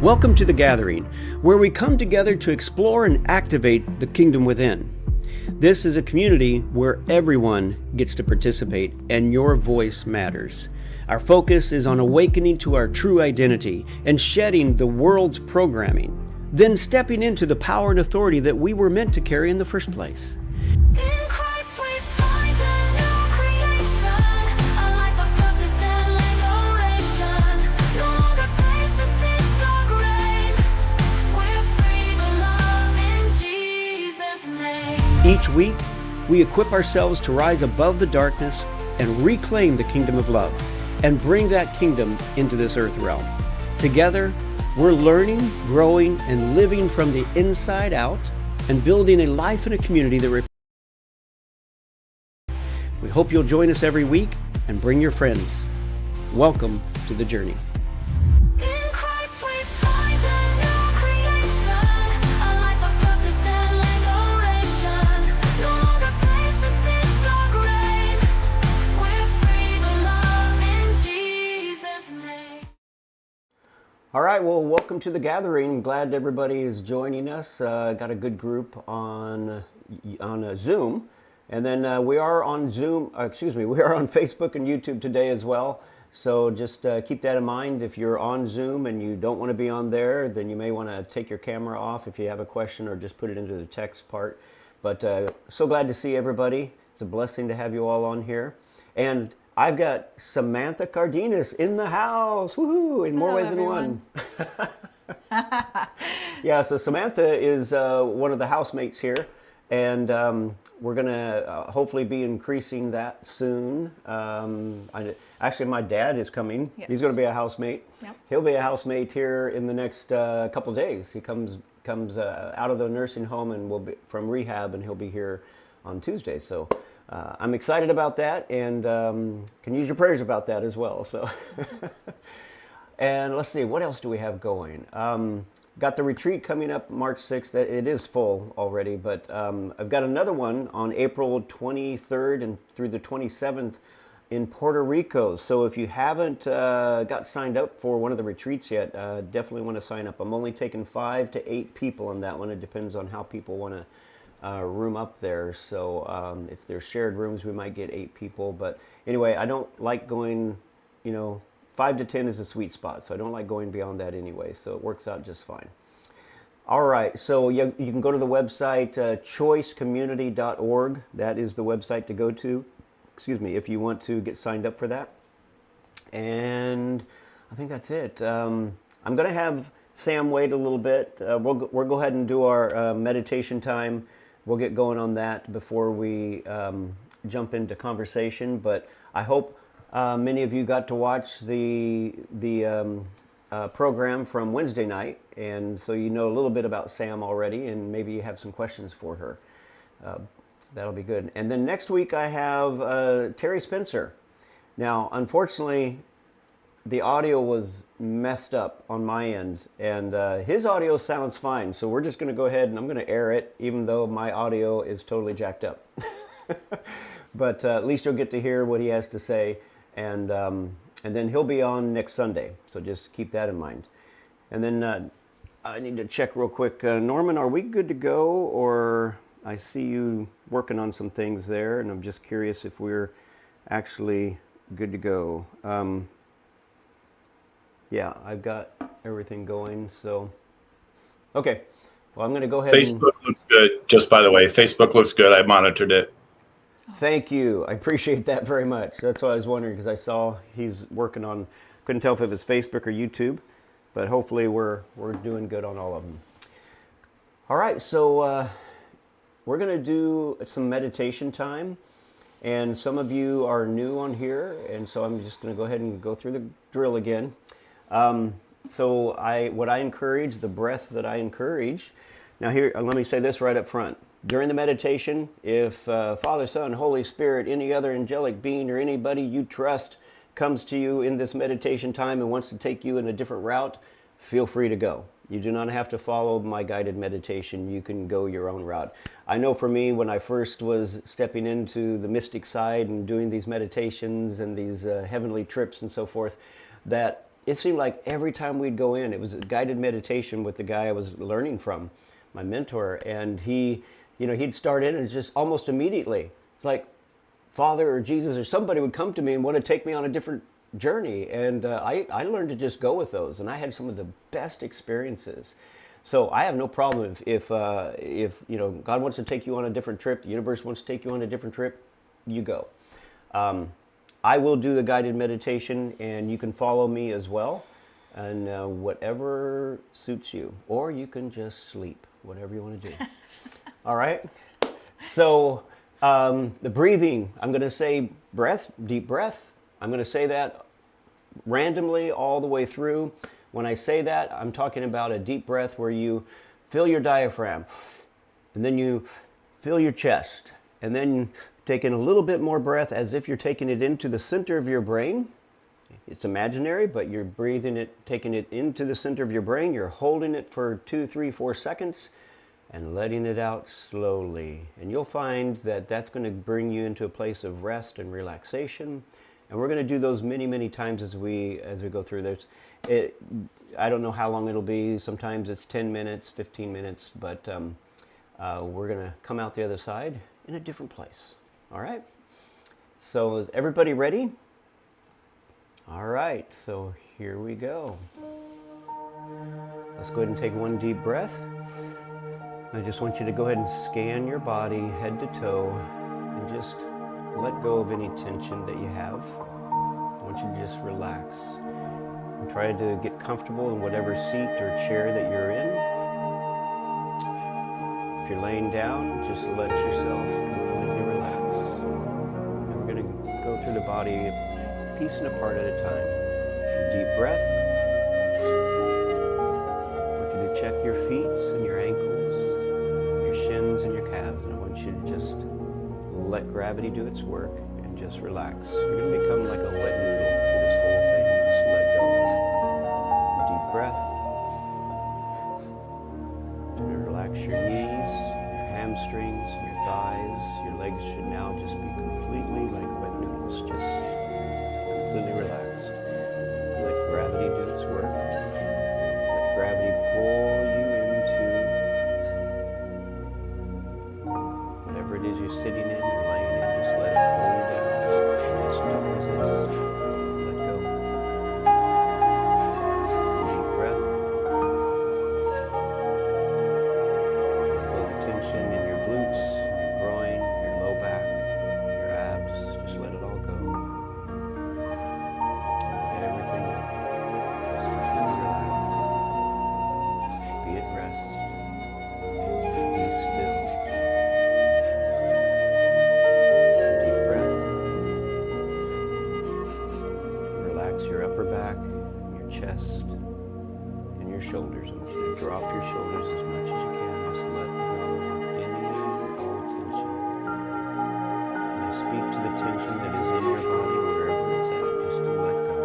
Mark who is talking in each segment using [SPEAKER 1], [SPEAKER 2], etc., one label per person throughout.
[SPEAKER 1] Welcome to The Gathering, where we come together to explore and activate the kingdom within. This is a community where everyone gets to participate and your voice matters. Our focus is on awakening to our true identity and shedding the world's programming, then stepping into the power and authority that we were meant to carry in the first place.
[SPEAKER 2] In Christ we find a new creation, a life of purpose and liberation. No longer slaves to sin's dark reign. We're free to love in Jesus' name.
[SPEAKER 1] Each week, we equip ourselves to rise above the darkness and reclaim the kingdom of love and bring that kingdom into this earth realm. Together, we're learning, growing, and living from the inside out and building a life and a community that we hope you'll join us every week and bring your friends. Welcome to the journey.
[SPEAKER 2] In Christ we find a new creation, a life of purpose and liberation. No longer slaves to sin's dark reign. We're free to love in Jesus' name.
[SPEAKER 1] All right, well, welcome to The Gathering. Glad everybody is joining us. Got a good group on Zoom. And then we are on we are on Facebook and YouTube today as well. So just keep that in mind. If you're on Zoom and you don't want to be on there, then you may want to take your camera off if you have a question or just put it into the text part. But so glad to see everybody. It's a blessing to have you all on here. And I've got Samantha Cardenas in the house. Woohoo! In more ways than one. Yeah, so Samantha is one of the housemates here. And we're going to hopefully be increasing that soon. Actually, my dad is coming.
[SPEAKER 3] Yes.
[SPEAKER 1] He's going to be a housemate.
[SPEAKER 3] Yep.
[SPEAKER 1] He'll be a housemate here in the next couple days. He comes out of the nursing home and will be from rehab, and he'll be here on Tuesday. So I'm excited about that, and can use your prayers about that as well. So, and let's see, what else do we have going? Got the retreat coming up March 6th. It is full already, but I've got another one on April 23rd and through the 27th in Puerto Rico. So if you haven't got signed up for one of the retreats yet, definitely want to sign up. I'm only taking 5 to 8 people on that one. It depends on how people want to room up there. So if there's shared rooms, we might get 8 people. But anyway, I don't like going, 5 to 10 is a sweet spot, so I don't like going beyond that anyway, so it works out just fine. All right, so you can go to the website choicecommunity.org. That is the website to go to, if you want to get signed up for that. And I think that's it. I'm going to have Sam wait a little bit. We'll go ahead and do our meditation time. We'll get going on that before we jump into conversation, but I hope many of you got to watch the program from Wednesday night, and so you know a little bit about Sam already, and maybe you have some questions for her. That'll be good. And then next week I have Terry Spencer. Now, unfortunately, the audio was messed up on my end, and his audio sounds fine, so we're just going to go ahead and I'm going to air it, even though my audio is totally jacked up. But at least you'll get to hear what he has to say. And then he'll be on next Sunday, so just keep that in mind. And then I need to check real quick. Norman, are we good to go? Or I see you working on some things there, and I'm just curious if we're actually good to go. Yeah, I've got everything going, so. Okay, well, I'm going to go ahead
[SPEAKER 4] Facebook looks good, just by the way. Facebook looks good. I monitored it.
[SPEAKER 1] Thank you. I appreciate that very much. That's what I was wondering, because I saw he's working on, couldn't tell if it was Facebook or YouTube, but hopefully we're doing good on all of them. All right, so we're going to do some meditation time, and some of you are new on here, and so I'm just going to go ahead and go through the drill again. So what I encourage, the breath that I encourage. Now here, let me say this right up front. During the meditation, if Father, Son, Holy Spirit, any other angelic being or anybody you trust comes to you in this meditation time and wants to take you in a different route, feel free to go. You do not have to follow my guided meditation. You can go your own route. I know for me, when I first was stepping into the mystic side and doing these meditations and these heavenly trips and so forth, that it seemed like every time we'd go in, it was a guided meditation with the guy I was learning from, my mentor, and he'd start in and just almost immediately, it's like Father or Jesus or somebody would come to me and want to take me on a different journey, and I learned to just go with those, and I had some of the best experiences. So I have no problem if God wants to take you on a different trip, the universe wants to take you on a different trip, you go. I will do the guided meditation, and you can follow me as well, and whatever suits you, or you can just sleep, whatever you want to do. All right. So the breathing, I'm going to say breath, deep breath. I'm going to say that randomly all the way through. When I say that, I'm talking about a deep breath where you fill your diaphragm, and then you fill your chest, and then take in a little bit more breath as if you're taking it into the center of your brain. It's imaginary, but you're breathing it, taking it into the center of your brain. You're holding it for 2, 3, 4 seconds and letting it out slowly. And you'll find that that's going to bring you into a place of rest and relaxation. And we're going to do those many, many times as we go through this. I don't know how long it'll be. Sometimes it's 10 minutes, 15 minutes, but we're going to come out the other side in a different place. All right? So is everybody ready? All right, so here we go. Let's go ahead and take one deep breath. I just want you to go ahead and scan your body head to toe and just let go of any tension that you have. I want you to just relax and try to get comfortable in whatever seat or chair that you're in. If you're laying down, just let yourself completely relax. And we're going to go through the body a piece and a part at a time. Deep breath. I want you to check your feet and your ankles, your shins and your calves, and I want you to just let gravity do its work and just relax. You're going to become like a wet noodle through this whole thing. Just let go. Deep breath. You're going to relax your knees, your hamstrings, your thighs. Your legs should now just be completely like wet noodles, just completely relaxed. Let gravity do its work. Let gravity pull you into whatever it is you're sitting in or laying in. Just let it pull you down. Just don't resist. Let go. Deep breath. Let go of the tension in your glutes, your groin, your low back, your abs. Just let it all go. Let everything go. Just completely relax. Be at rest. Be still. Deep breath. Relax your upper back, your chest, and your shoulders. I want you to drop your shoulders as much as you can. Just let go of any and all tension. And I speak to the tension that is in your body, wherever it's at, just to let go.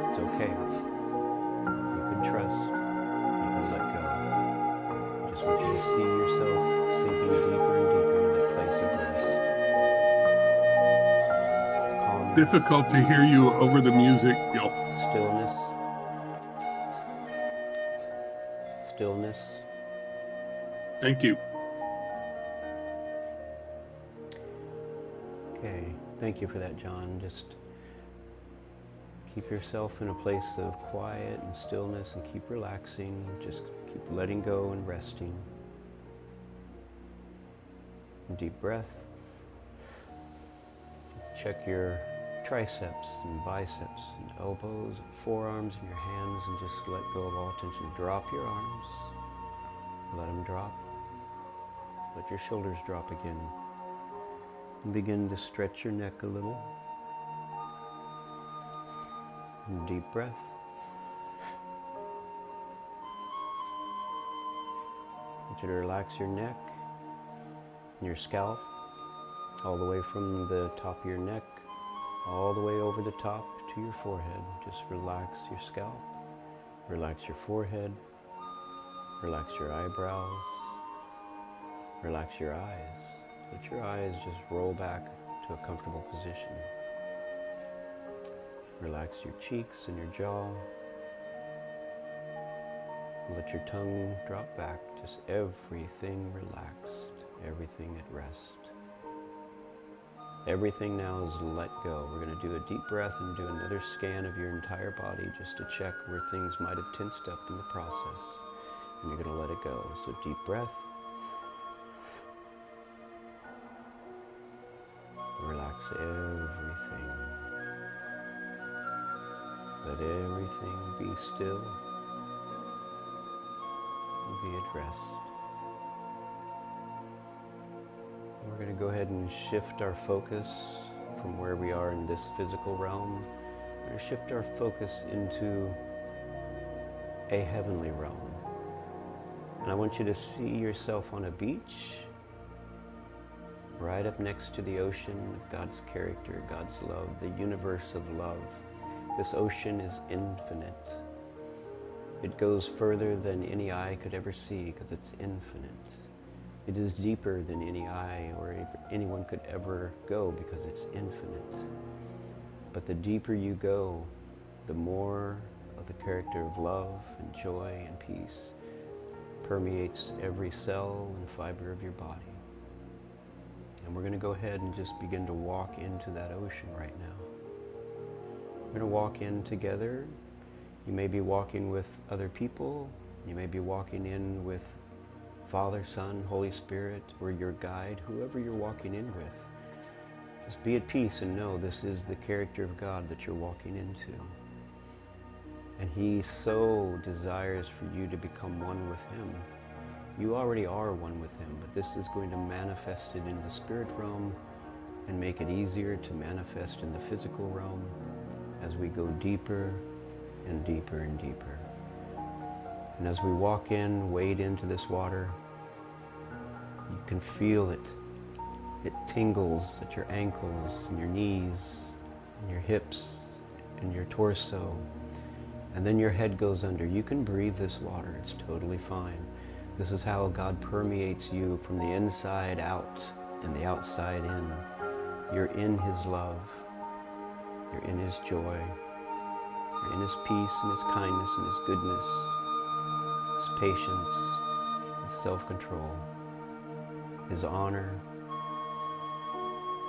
[SPEAKER 1] It's okay. You can trust. You can let go. I just want you to see yourself sinking deeper and deeper into that place of rest. Calmness,
[SPEAKER 3] Difficult to hear you over the music, Gil.
[SPEAKER 1] stillness. Stillness.
[SPEAKER 3] Thank you.
[SPEAKER 1] Okay, thank you for that, John. Just keep yourself in a place of quiet and stillness and keep relaxing. Just keep letting go and resting. Deep breath. Check your triceps and biceps and elbows and forearms and your hands and just let go of all tension. Drop your arms. Let them drop. Let your shoulders drop again. And begin to stretch your neck a little. And deep breath. I want you to relax your neck, your scalp, all the way from the top of your neck, all the way over the top to your forehead. Just relax your scalp, relax your forehead, relax your eyebrows, relax your eyes. Let your eyes just roll back to a comfortable position. Relax your cheeks and your jaw. Let your tongue drop back. Just everything relaxed, everything at rest. Everything now is let go. We're going to do a deep breath and do another scan of your entire body just to check where things might have tensed up in the process. And you're going to let it go. So deep breath. Relax everything. Let everything be still and be at rest. We're going to go ahead and shift our focus from where we are in this physical realm. We're going to shift our focus into a heavenly realm. And I want you to see yourself on a beach, right up next to the ocean of God's character, God's love, the universe of love. This ocean is infinite. It goes further than any eye could ever see because it's infinite. It is deeper than any eye or anyone could ever go because it's infinite. But the deeper you go, the more of the character of love and joy and peace permeates every cell and fiber of your body. And we're going to go ahead and just begin to walk into that ocean right now. We're going to walk in together. You may be walking with other people. You may be walking in with Father, Son, Holy Spirit, or your guide, whoever you're walking in with. Just be at peace and know this is the character of God that you're walking into. And He so desires for you to become one with Him. You already are one with Him, but this is going to manifest it in the spirit realm and make it easier to manifest in the physical realm as we go deeper and deeper and deeper. And as we walk in, wade into this water, you can feel it. It tingles at your ankles and your knees and your hips and your torso. And then your head goes under. You can breathe this water. It's totally fine. This is how God permeates you from the inside out and the outside in. You're in His love. You're in His joy. You're in His peace and His kindness and His goodness, His patience, His self-control, His honor,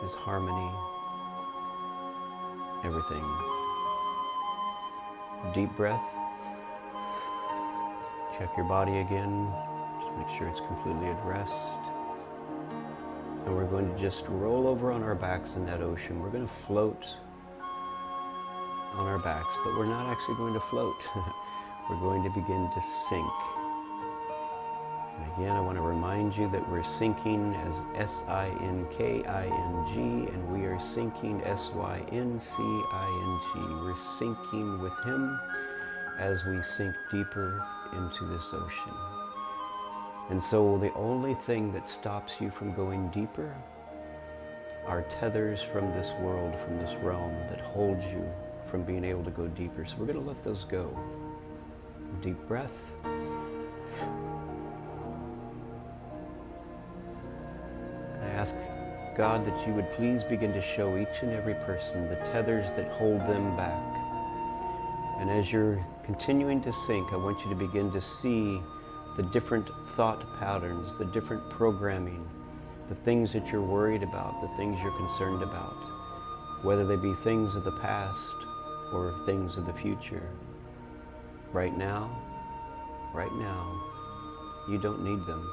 [SPEAKER 1] His harmony, everything. Deep breath. Check your body again. Just make sure it's completely at rest. And we're going to just roll over on our backs in that ocean. We're going to float on our backs, but we're not actually going to float. We're going to begin to sink. And again, I want to remind you that we're sinking as S-I-N-K-I-N-G, and we are sinking S-Y-N-C-I-N-G. We're sinking with Him as we sink deeper into this ocean. And so the only thing that stops you from going deeper are tethers from this world, from this realm, that hold you from being able to go deeper. So we're going to let those go. Deep breath. I ask God that you would please begin to show each and every person the tethers that hold them back. And as you're continuing to sink, I want you to begin to see the different thought patterns, the different programming, the things that you're worried about, the things you're concerned about, whether they be things of the past or things of the future. Right now, you don't need them.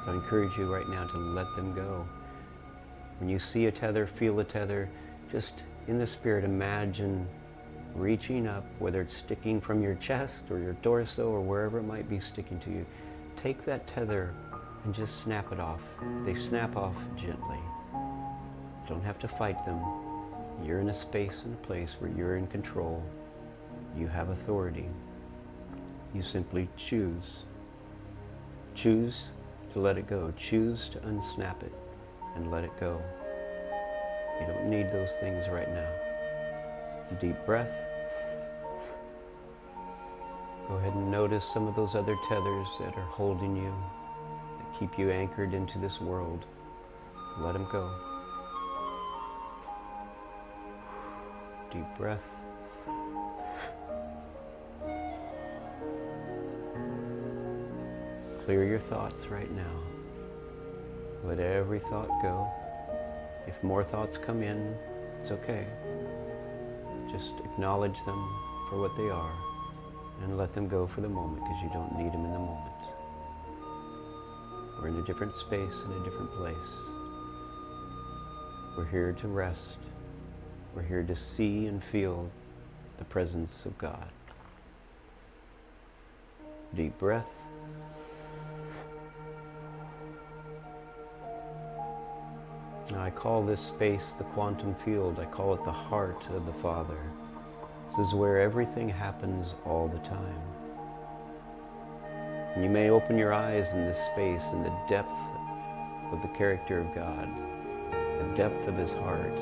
[SPEAKER 1] So I encourage you right now to let them go. When you see a tether, feel a tether, just in the spirit, imagine reaching up, whether it's sticking from your chest or your torso or wherever it might be sticking to you. Take that tether and just snap it off. They snap off gently. You don't have to fight them. You're in a space and a place where you're in control. You have authority. You simply choose. Choose to let it go. Choose to unsnap it and let it go. You don't need those things right now. Deep breath. Go ahead and notice some of those other tethers that are holding you, that keep you anchored into this world. Let them go. Deep breath. Clear your thoughts right now. Let every thought go. If more thoughts come in, it's okay. Just acknowledge them for what they are and let them go for the moment, because you don't need them in the moment. We're in a different space, in a different place. We're here to rest. We're here to see and feel the presence of God. Deep breath. Now I call this space the quantum field. I call it the heart of the Father. This is where everything happens all the time. And you may open your eyes in this space, in the depth of the character of God, the depth of His heart,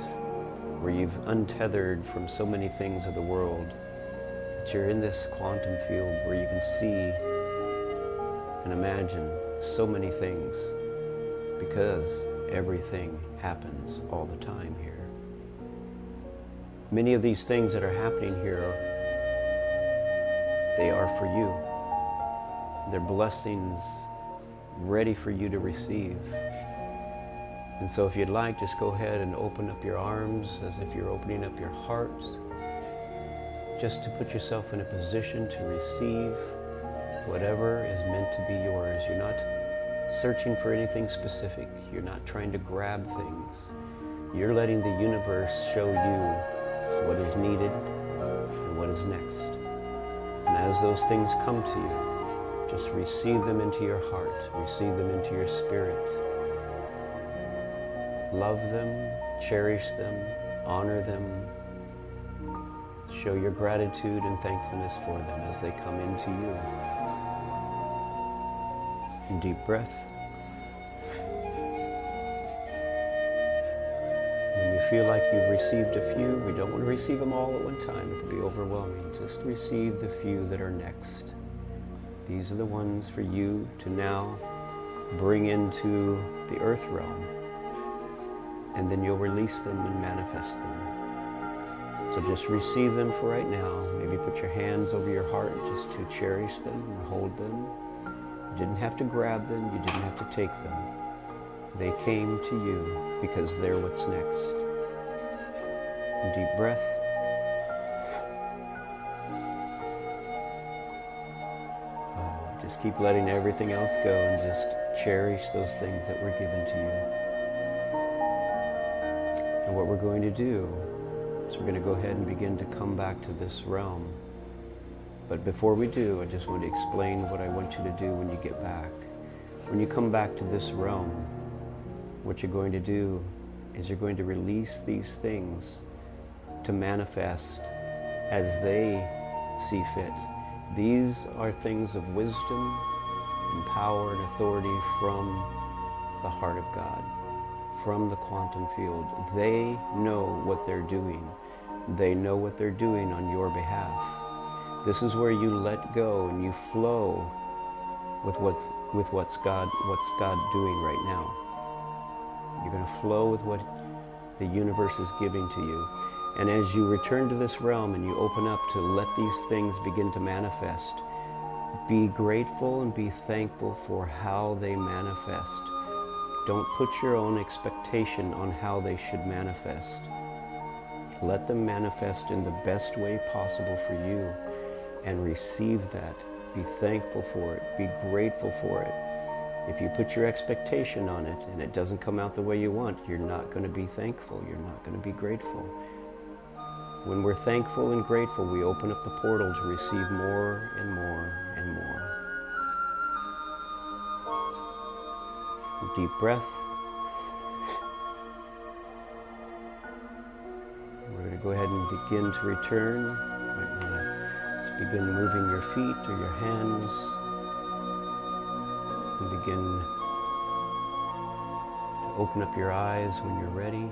[SPEAKER 1] where you've untethered from so many things of the world, that you're in this quantum field where you can see and imagine so many things, because everything happens all the time here. Many of these things that are happening here, they are for you. They're blessings ready for you to receive. And so if you'd like, just go ahead and open up your arms as if you're opening up your heart, just to put yourself in a position to receive whatever is meant to be yours. You're not searching for anything specific. You're not trying to grab things. You're letting the universe show you what is needed and what is next. And as those things come to you, just receive them into your heart, receive them into your spirit. Love them, cherish them, honor them. Show your gratitude and thankfulness for them as they come into you. Deep breath. When you feel like you've received a few, we don't want to receive them all at one time. It can be overwhelming. Just receive the few that are next. These are the ones for you to now bring into the earth realm. And then you'll release them and manifest them. So just receive them for right now. Maybe put your hands over your heart just to cherish them and hold them. You didn't have to grab them. You didn't have to take them. They came to you because they're what's next. Deep breath. Just keep letting everything else go and just cherish those things that were given to you. And what we're going to do is we're going to go ahead and begin to come back to this realm. But before we do, I just want to explain what I want you to do when you get back. When you come back to this realm, what you're going to do is you're going to release these things to manifest as they see fit. These are things of wisdom and power and authority from the heart of God, from the quantum field. They know what they're doing. They know what they're doing on your behalf. This is where you let go and you flow with what's God doing right now. You're going to flow with what the universe is giving to you. And as you return to this realm and you open up to let these things begin to manifest, be grateful and be thankful for how they manifest. Don't put your own expectation on how they should manifest. Let them manifest in the best way possible for you and receive that. Be thankful for it. Be grateful for it. If you put your expectation on it and it doesn't come out the way you want, you're not going to be thankful. You're not going to be grateful. When we're thankful and grateful, we open up the portal to receive more and more and more. Deep breath. We're going to go ahead and begin to return. Just begin moving your feet or your hands. And begin to open up your eyes when you're ready.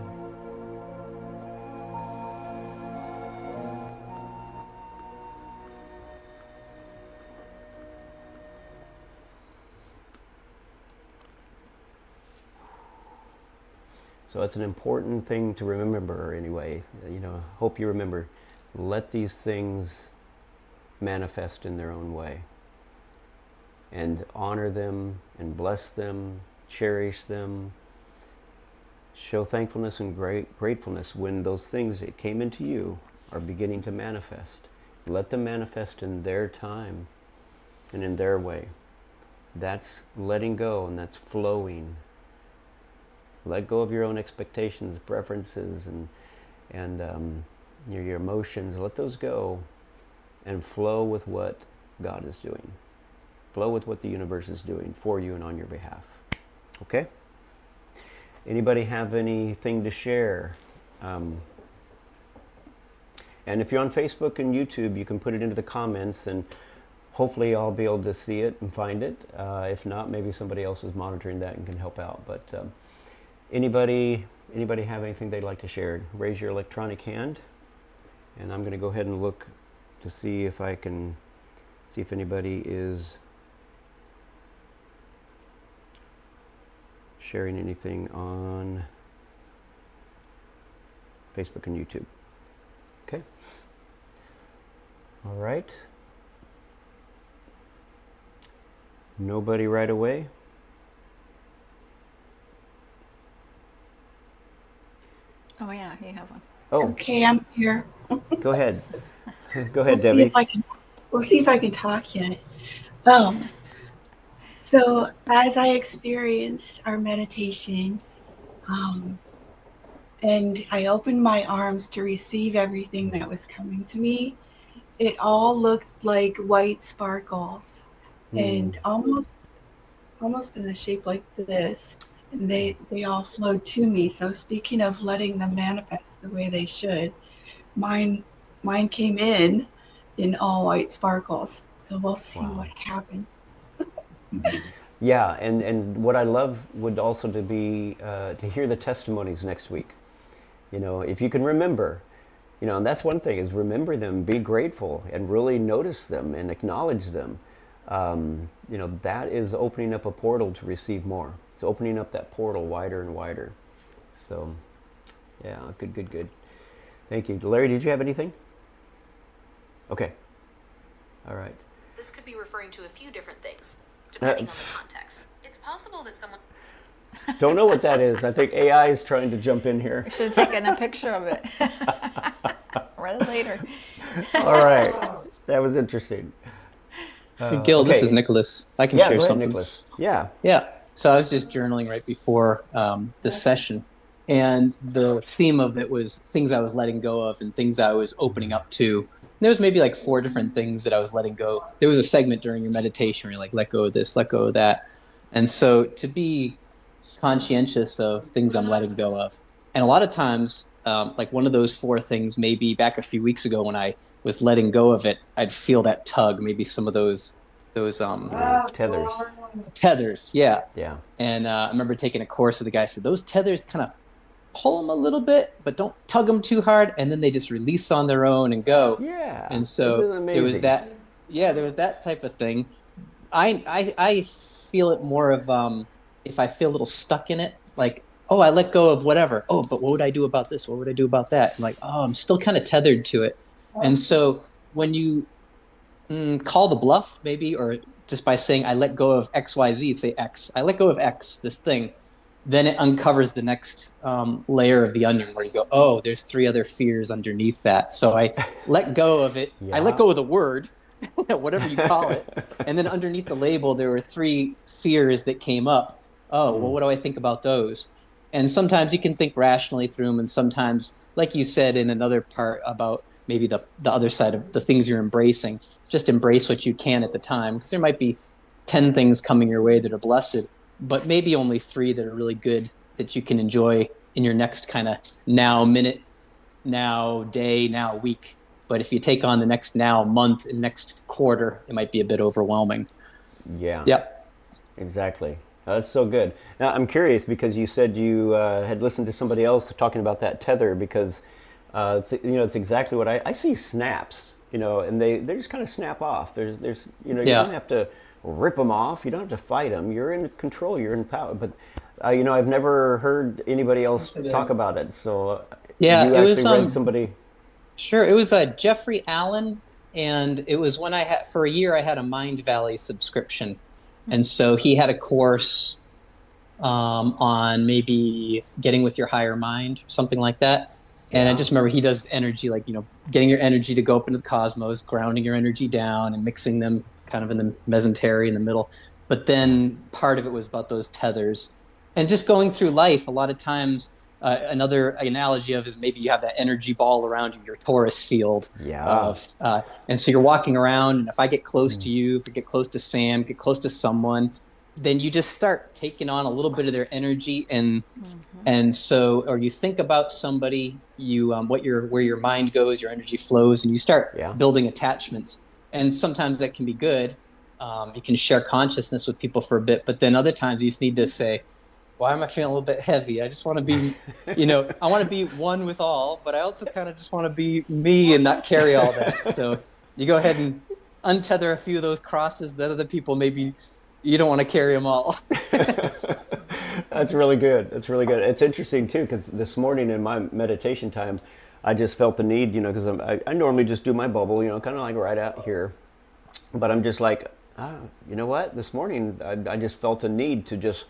[SPEAKER 1] So it's an important thing to remember anyway. Hope you remember. Let these things manifest in their own way. And honor them and bless them, cherish them. Show thankfulness and gratefulness when those things that came into you are beginning to manifest. Let them manifest in their time and in their way. That's letting go, and that's flowing. Let go of your own expectations, preferences, and your emotions. Let those go and flow with what God is doing. Flow with what the universe is doing for you and on your behalf. Okay? Anybody have anything to share? And if you're on Facebook and YouTube, you can put it into the comments, and hopefully I'll be able to see it and find it. If not, maybe somebody else is monitoring that and can help out. But anybody have anything they'd like to share? Raise your electronic hand, and I'm going to go ahead and look to see if I can see if anybody is sharing anything on Facebook and YouTube. Okay. All right. Nobody right away?
[SPEAKER 5] Oh yeah, you have one.
[SPEAKER 1] Oh,
[SPEAKER 6] Okay, I'm here.
[SPEAKER 1] go ahead. Go
[SPEAKER 6] We'll
[SPEAKER 1] ahead,
[SPEAKER 6] see
[SPEAKER 1] Debbie.
[SPEAKER 6] if I can. We'll see if I can talk yet. Um, so as I experienced our meditation, um, and I opened my arms to receive everything that was coming to me, it all looked like white sparkles, and almost in a shape like this. And they all flowed to me. So speaking of letting them manifest the way they should, mine came in all white sparkles. So we'll see
[SPEAKER 1] Wow.
[SPEAKER 6] what happens.
[SPEAKER 1] Yeah, and what I love would also to be to hear the testimonies next week. If you can remember, and that's one thing, is remember them, be grateful, and really notice them and acknowledge them. That is opening up a portal to receive more. It's opening up that portal wider and wider. So, yeah, good. Thank you. Larry, did you have anything? Okay. All right.
[SPEAKER 7] This could be referring to a few different things, depending on the context. It's possible that someone...
[SPEAKER 1] Don't know what that is. I think AI is trying to jump in here.
[SPEAKER 5] We should have taken a picture of it. Read it later.
[SPEAKER 1] All right. That was interesting.
[SPEAKER 8] Gil, this
[SPEAKER 1] okay.
[SPEAKER 8] is Nicholas. I can
[SPEAKER 1] Yeah,
[SPEAKER 8] share
[SPEAKER 1] go ahead,
[SPEAKER 8] something.
[SPEAKER 1] Nicholas. Yeah.
[SPEAKER 8] Yeah. So I was just journaling right before this session, and the theme of it was things I was letting go of and things I was opening up to. And there was maybe like 4 different things that I was letting go. There was a segment during your meditation where you're like, let go of this, let go of that. And so to be conscientious of things I'm letting go of. And a lot of times, like one of those 4 things, maybe back a few weeks ago when I was letting go of it, I'd feel that tug, maybe some of those
[SPEAKER 1] Tethers.
[SPEAKER 8] tethers. Yeah.
[SPEAKER 1] Yeah.
[SPEAKER 8] And I remember taking a course with the guy said, those tethers kind of pull them a little bit, but don't tug them too hard. And then they just release on their own and go.
[SPEAKER 1] Yeah.
[SPEAKER 8] And
[SPEAKER 1] This
[SPEAKER 8] so
[SPEAKER 1] is
[SPEAKER 8] there was
[SPEAKER 1] amazing.
[SPEAKER 8] that. Yeah, there was that type of thing. I feel it more of if I feel a little stuck in it, like, oh, I let go of whatever. Oh, but what would I do about this? What would I do about that? I'm like, oh, I'm still kind of tethered to it. And so when you call the bluff, maybe, or just by saying I let go of X, Y, Z, say X. I let go of X, this thing. Then it uncovers the next layer of the onion where you go, oh, there's 3 other fears underneath that. So I let go of it.
[SPEAKER 1] Yeah.
[SPEAKER 8] I let go of the word, whatever you call it. And then underneath the label, there were 3 fears that came up. Oh, well, what do I think about those? And sometimes you can think rationally through them. And sometimes, like you said in another part about maybe the other side of the things you're embracing, just embrace what you can at the time. Because there might be 10 things coming your way that are blessed, but maybe only 3 that are really good that you can enjoy in your next kind of now minute, now day, now week. But if you take on the next now month and next quarter, it might be a bit overwhelming.
[SPEAKER 1] Yeah.
[SPEAKER 8] Yep.
[SPEAKER 1] Exactly. That's so good. Now, I'm curious because you said you had listened to somebody else talking about that tether because it's exactly what I see snaps, and they just kind of snap off. There's you
[SPEAKER 8] Yeah.
[SPEAKER 1] don't have to rip them off. You don't have to fight them. You're in control. You're in power. But you know, I've never heard anybody else talk about it. So
[SPEAKER 8] Yeah,
[SPEAKER 1] you
[SPEAKER 8] it
[SPEAKER 1] actually
[SPEAKER 8] was
[SPEAKER 1] read somebody.
[SPEAKER 8] sure. It was Jeffrey Allen, and it was when I had for a year I had a Mind Valley subscription, and so he had a course on maybe getting with your higher mind, something like that. And I just remember he does energy, like, getting your energy to go up into the cosmos, grounding your energy down and mixing them kind of in the mesentery in the middle. But then part of it was about those tethers and just going through life. A lot of times, another analogy of is maybe you have that energy ball around you, your torus field.
[SPEAKER 1] Yeah.
[SPEAKER 8] And so you're walking around, and if I get close to you, if I get close to Sam, get close to someone, then you just start taking on a little bit of their energy, and so, or you think about somebody, you where your mind goes, your energy flows, and you start building attachments. And sometimes that can be good. You can share consciousness with people for a bit, but then other times you just need to say, why am I feeling a little bit heavy? I just want to be, I want to be one with all, but I also kind of just want to be me and not carry all that. So you go ahead and untether a few of those crosses that other people maybe you don't want to carry them all.
[SPEAKER 1] That's really good. That's really good. It's interesting too, because this morning in my meditation time, I just felt the need, because I normally just do my bubble, kind of like right out here. But I'm just like, you know what? This morning, I just felt a need to just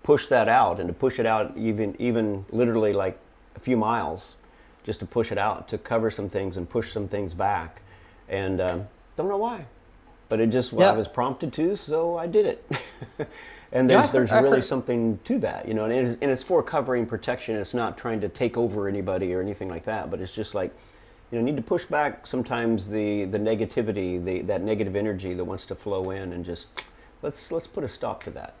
[SPEAKER 1] push that out, and to push it out even literally like a few miles, just to push it out, to cover some things and push some things back. And don't know why. But it just, I was prompted to, so I did it. And there's really something to that, and it's for covering protection. It's not trying to take over anybody or anything like that, but it's just like, need to push back sometimes the negativity, that negative energy that wants to flow in, and just let's put a stop to that.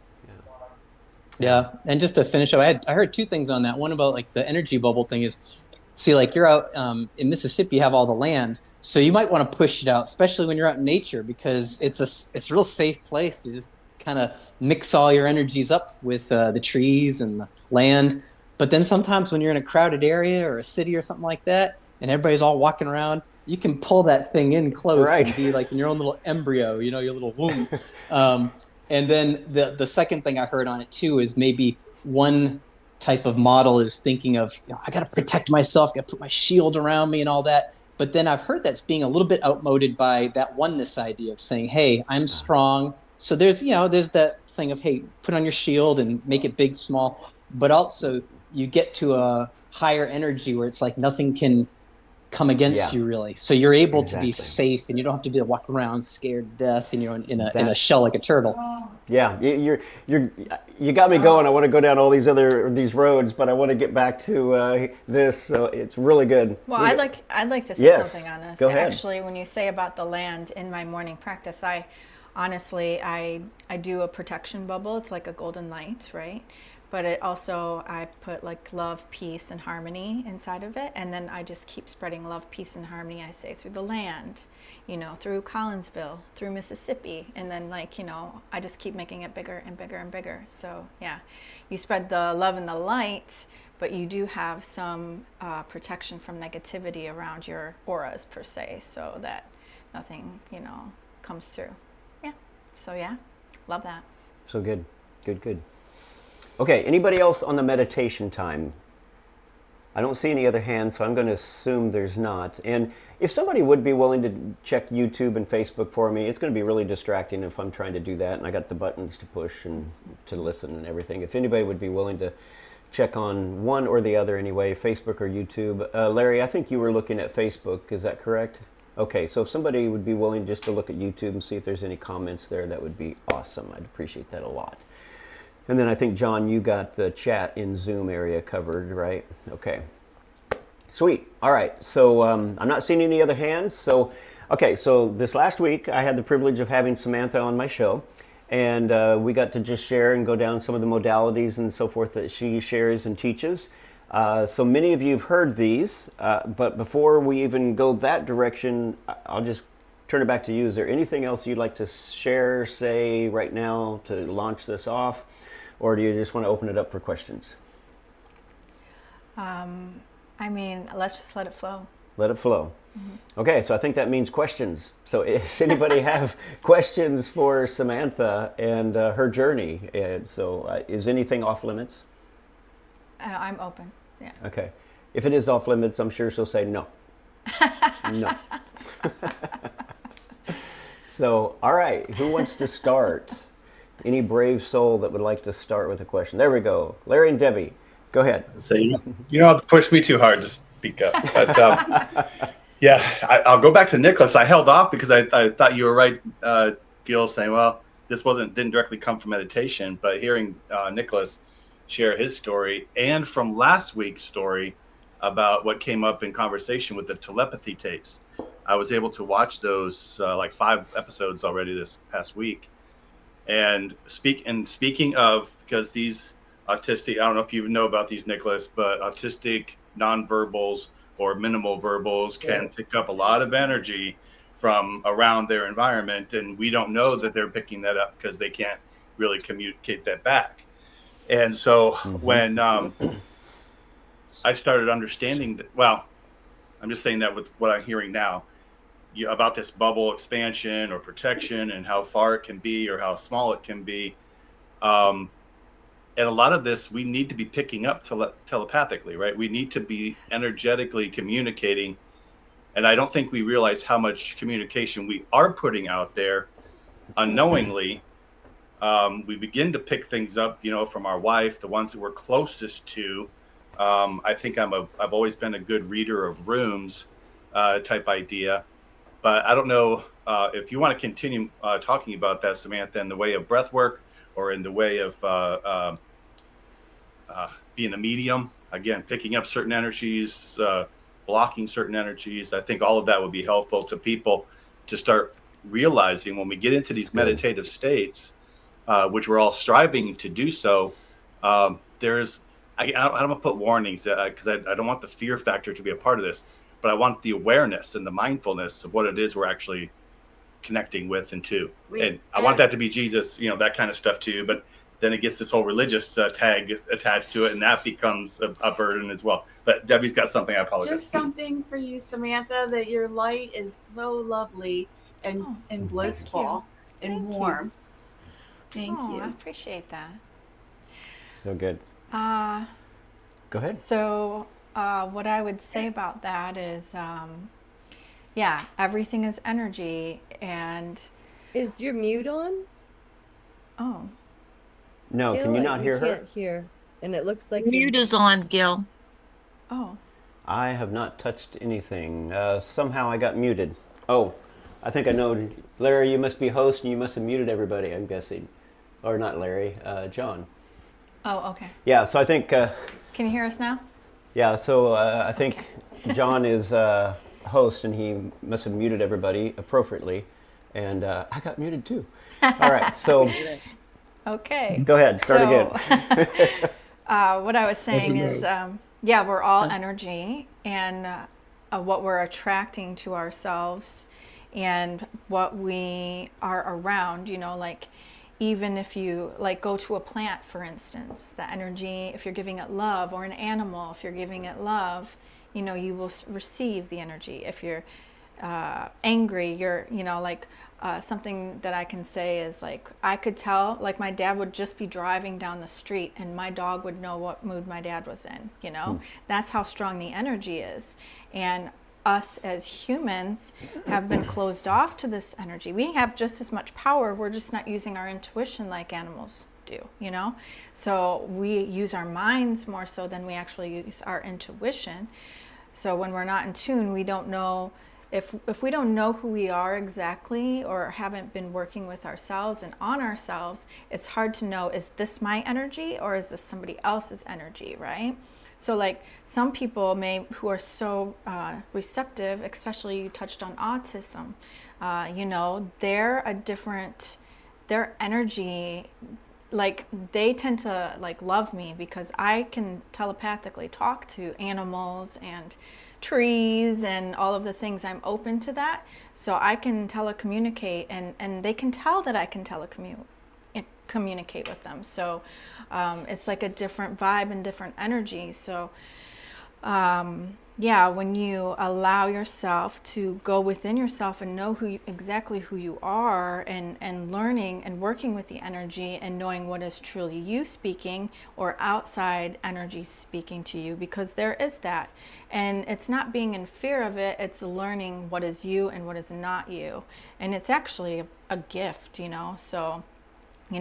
[SPEAKER 8] Yeah, and just to finish up, I heard two things on that. One about like the energy bubble thing is, see, like you're out in Mississippi, you have all the land, so you might want to push it out, especially when you're out in nature, because it's a real safe place to just kind of mix all your energies up with the trees and the land. But then sometimes when you're in a crowded area or a city or something like that, and everybody's all walking around, you can pull that thing in close and be like in your own little embryo, your little womb. And then the second thing I heard on it too is maybe one type of model is thinking of, I got to protect myself, got to put my shield around me and all that. But then I've heard that's being a little bit outmoded by that oneness idea of saying, hey, I'm strong. So there's that thing of, hey, put on your shield and make it big, small. But also you get to a higher energy where it's like nothing can come against you really. So you're able to be safe, and you don't have to be walk around scared to death, and you're in a shell like a turtle.
[SPEAKER 1] Yeah, you got me going. I want to go down all these roads, but I want to get back to this. So it's really good.
[SPEAKER 5] Well, I'd like to say something on this.
[SPEAKER 1] Go ahead.
[SPEAKER 5] Actually, when you say about the land in my morning practice, I honestly do a protection bubble. It's like a golden light, right? But it also, I put like love, peace, and harmony inside of it. And then I just keep spreading love, peace, and harmony, I say, through the land, through Collinsville, through Mississippi. And then I just keep making it bigger and bigger and bigger. So yeah, you spread the love and the light, but you do have some protection from negativity around your auras per se, so that nothing, comes through. Yeah. So yeah, love that.
[SPEAKER 1] So good. Good. Okay, anybody else on the meditation time? I don't see any other hands, so I'm going to assume there's not. And if somebody would be willing to check YouTube and Facebook for me, it's going to be really distracting if I'm trying to do that, and I got the buttons to push and to listen and everything. If anybody would be willing to check on one or the other anyway, Facebook or YouTube. Larry, I think you were looking at Facebook, is that correct? Okay, so if somebody would be willing just to look at YouTube and see if there's any comments there, that would be awesome. I'd appreciate that a lot. And then I think, John, you got the chat in Zoom area covered, right? Okay. Sweet. All right. So I'm not seeing any other hands. So, okay. So this last week, I had the privilege of having Samantha on my show. And we got to just share and go down some of the modalities and so forth that she shares and teaches. So many of you have heard these. But before we even go that direction, I'll just turn it back to you. Is there anything else you'd like to share, say right now to launch this off? Or do you just want to open it up for questions?
[SPEAKER 5] Let's just let it flow.
[SPEAKER 1] Let it flow. Okay, so I think that means questions. So does anybody have questions for Samantha and her journey? And so is anything off limits?
[SPEAKER 5] I'm open. Yeah.
[SPEAKER 1] Okay. If it is off limits, I'm sure she'll say no. No. So, all right, who wants to start? Any brave soul that would like to start with a question? There we go. Larry and Debbie, go ahead.
[SPEAKER 4] So you don't have to push me too hard to speak up. But yeah, I'll go back to Nicholas. I held off because I thought you were right, Gil, saying, well, this didn't directly come from meditation, but hearing Nicholas share his story, and from last week's story about what came up in conversation with the telepathy tapes. I was able to watch those like 5 episodes already this past week. And speaking of, because these autistic, I don't know if you know about these, Nicholas, but autistic nonverbals or minimal verbals can pick up a lot of energy from around their environment. And we don't know that they're picking that up because they can't really communicate that back. And so when I started understanding that, well, I'm just saying that with what I'm hearing now, about this bubble expansion or protection and how far it can be or how small it can be. And a lot of this, we need to be picking up telepathically, right? We need to be energetically communicating. And I don't think we realize how much communication we are putting out there unknowingly. We begin to pick things up, from our wife, the ones that we're closest to. I think I've always been a good reader of rooms type idea. But I don't know if you want to continue talking about that, Samantha, in the way of breath work or in the way of being a medium, again, picking up certain energies, blocking certain energies. I think all of that would be helpful to people to start realizing when we get into these meditative states, which we're all striving to do so. I'm going to put warnings because I don't want the fear factor to be a part of this. But I want the awareness and the mindfulness of what it is we're actually connecting with and to. And I want that to be Jesus, that kind of stuff too. But then it gets this whole religious tag attached to it, and that becomes a burden as well. But Debbie's got something. I apologize.
[SPEAKER 6] Just something for you, Samantha, that your light is so lovely and blissful and warm. Thank you.
[SPEAKER 5] I appreciate that.
[SPEAKER 1] So good. Go ahead.
[SPEAKER 5] So what I would say about that is, everything is energy. And
[SPEAKER 9] is your mute on?
[SPEAKER 5] Oh.
[SPEAKER 1] No,
[SPEAKER 9] Gil,
[SPEAKER 1] can you not hear her?
[SPEAKER 9] Can't hear. And it looks like
[SPEAKER 10] Mute is on, Gil.
[SPEAKER 5] Oh.
[SPEAKER 1] I have not touched anything. Somehow I got muted. Oh, I think I know. Larry, you must be host and you must have muted everybody, I'm guessing. Or not Larry, John.
[SPEAKER 5] Oh, okay.
[SPEAKER 1] Yeah, so I think...
[SPEAKER 5] Can you hear us now?
[SPEAKER 1] Yeah, so I think John is host and he must have muted everybody appropriately. And I got muted too. All right, so...
[SPEAKER 5] Okay.
[SPEAKER 1] Go ahead, start again.
[SPEAKER 5] What I was saying is, we're all energy, and what we're attracting to ourselves and what we are around, even if you go to a plant, for instance, the energy, if you're giving it love, or an animal, if you're giving it love, you will receive the energy. If you're angry, you're, something that I can say is I could tell, my dad would just be driving down the street and my dog would know what mood my dad was in, That's how strong the energy is. And us as humans have been closed off to this energy. We have just as much power. We're just not using our intuition like animals do, So we use our minds more so than we actually use our intuition. So when we're not in tune, we don't know. If we don't know who we are exactly or haven't been working with ourselves and on ourselves, it's hard to know, is this my energy or is this somebody else's energy, right? So some people who are so receptive, especially you touched on autism, they're a different, their energy, they tend to love me because I can telepathically talk to animals and trees and all of the things. I'm open to that, so I can telecommunicate, and they can tell that I can communicate with them. So it's a different vibe and different energy. So Yeah, when you allow yourself to go within yourself and know exactly who you are, and learning and working with the energy and knowing what is truly you speaking or outside energy speaking to you, because there is that. And it's not being in fear of it, it's learning what is you and what is not you. And it's actually a gift, So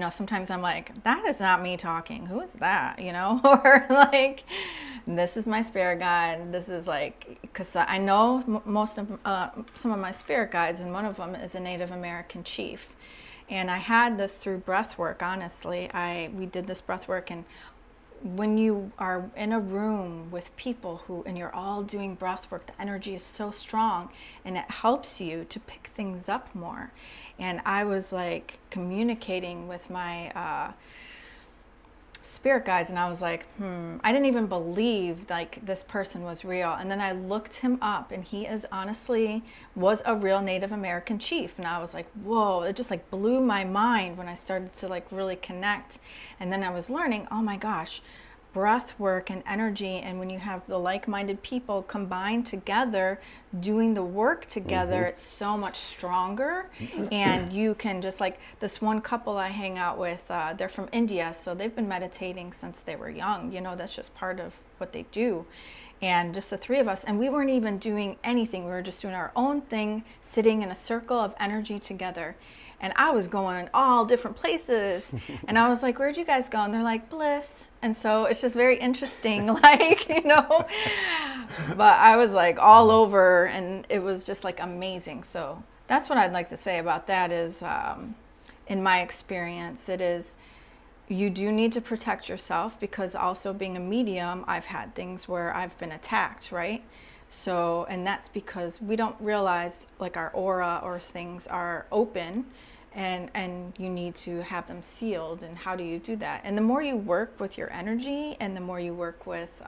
[SPEAKER 5] sometimes I'm like, that is not me talking. Who is that? Or like, this is my spirit guide. This is like, because I know most of some of my spirit guides, and one of them is a Native American chief. And I had this through breath work, honestly. We did this breath work, and when you are in a room with people and you're all doing breath work, the energy is so strong and it helps you to pick things up more. And I was like communicating with my spirit guides, and I was like, I didn't even believe like this person was real. And then I looked him up, and he was a real Native American chief. And I was like, whoa, it just like blew my mind when I started to like really connect. And then I was learning, oh my gosh, breath work and energy, and when you have the like-minded people combined together doing the work together, it's so much stronger. And you can just like this one couple I hang out with, they're from India, so they've been meditating since they were young. That's just part of what they do. And just the three of us, and we weren't even doing anything, we were just doing our own thing, sitting in a circle of energy together. And I was going all different places. And I was like, where'd you guys go? And they're like, Bliss. And so it's just very interesting, like, but I was like all over, and it was just like amazing. So that's what I'd like to say about that is, in my experience, it is, you do need to protect yourself, because also being a medium, I've had things where I've been attacked, right? So, and that's because we don't realize like our aura or things are open, and you need to have them sealed. And how do you do that? And the more you work with your energy, and the more you work with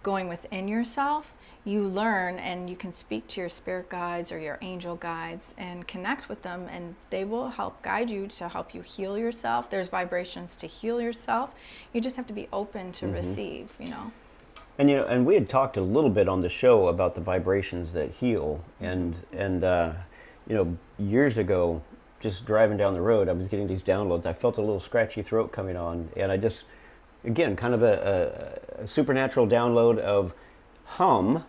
[SPEAKER 5] going within yourself, you learn, and you can speak to your spirit guides or your angel guides and connect with them, and they will help guide you to help you heal yourself. There's vibrations to heal yourself. You just have to be open to receive,
[SPEAKER 1] And we had talked a little bit on the show about the vibrations that heal, and years ago, just driving down the road, I was getting these downloads. I felt a little scratchy throat coming on, and I just, again, kind of a supernatural download of hum.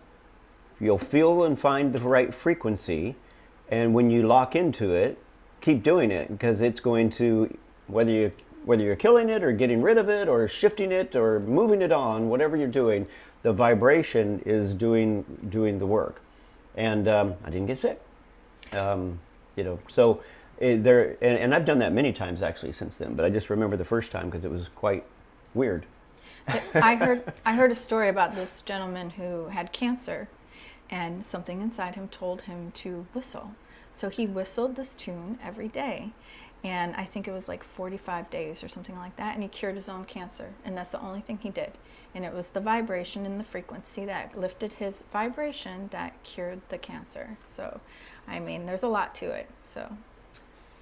[SPEAKER 1] You'll feel and find the right frequency, and when you lock into it, keep doing it, because it's going to, whether you're killing it or getting rid of it or shifting it or moving it on, whatever you're doing, the vibration is doing the work. And I didn't get sick, So and I've done that many times actually since then. But I just remember the first time because it was quite weird.
[SPEAKER 5] I heard a story about this gentleman who had cancer, and something inside him told him to whistle. So he whistled this tune every day. And I think it was like 45 days or something like that. And he cured his own cancer. And that's the only thing he did. And it was the vibration and the frequency that lifted his vibration that cured the cancer. So, I mean, there's a lot to it. So.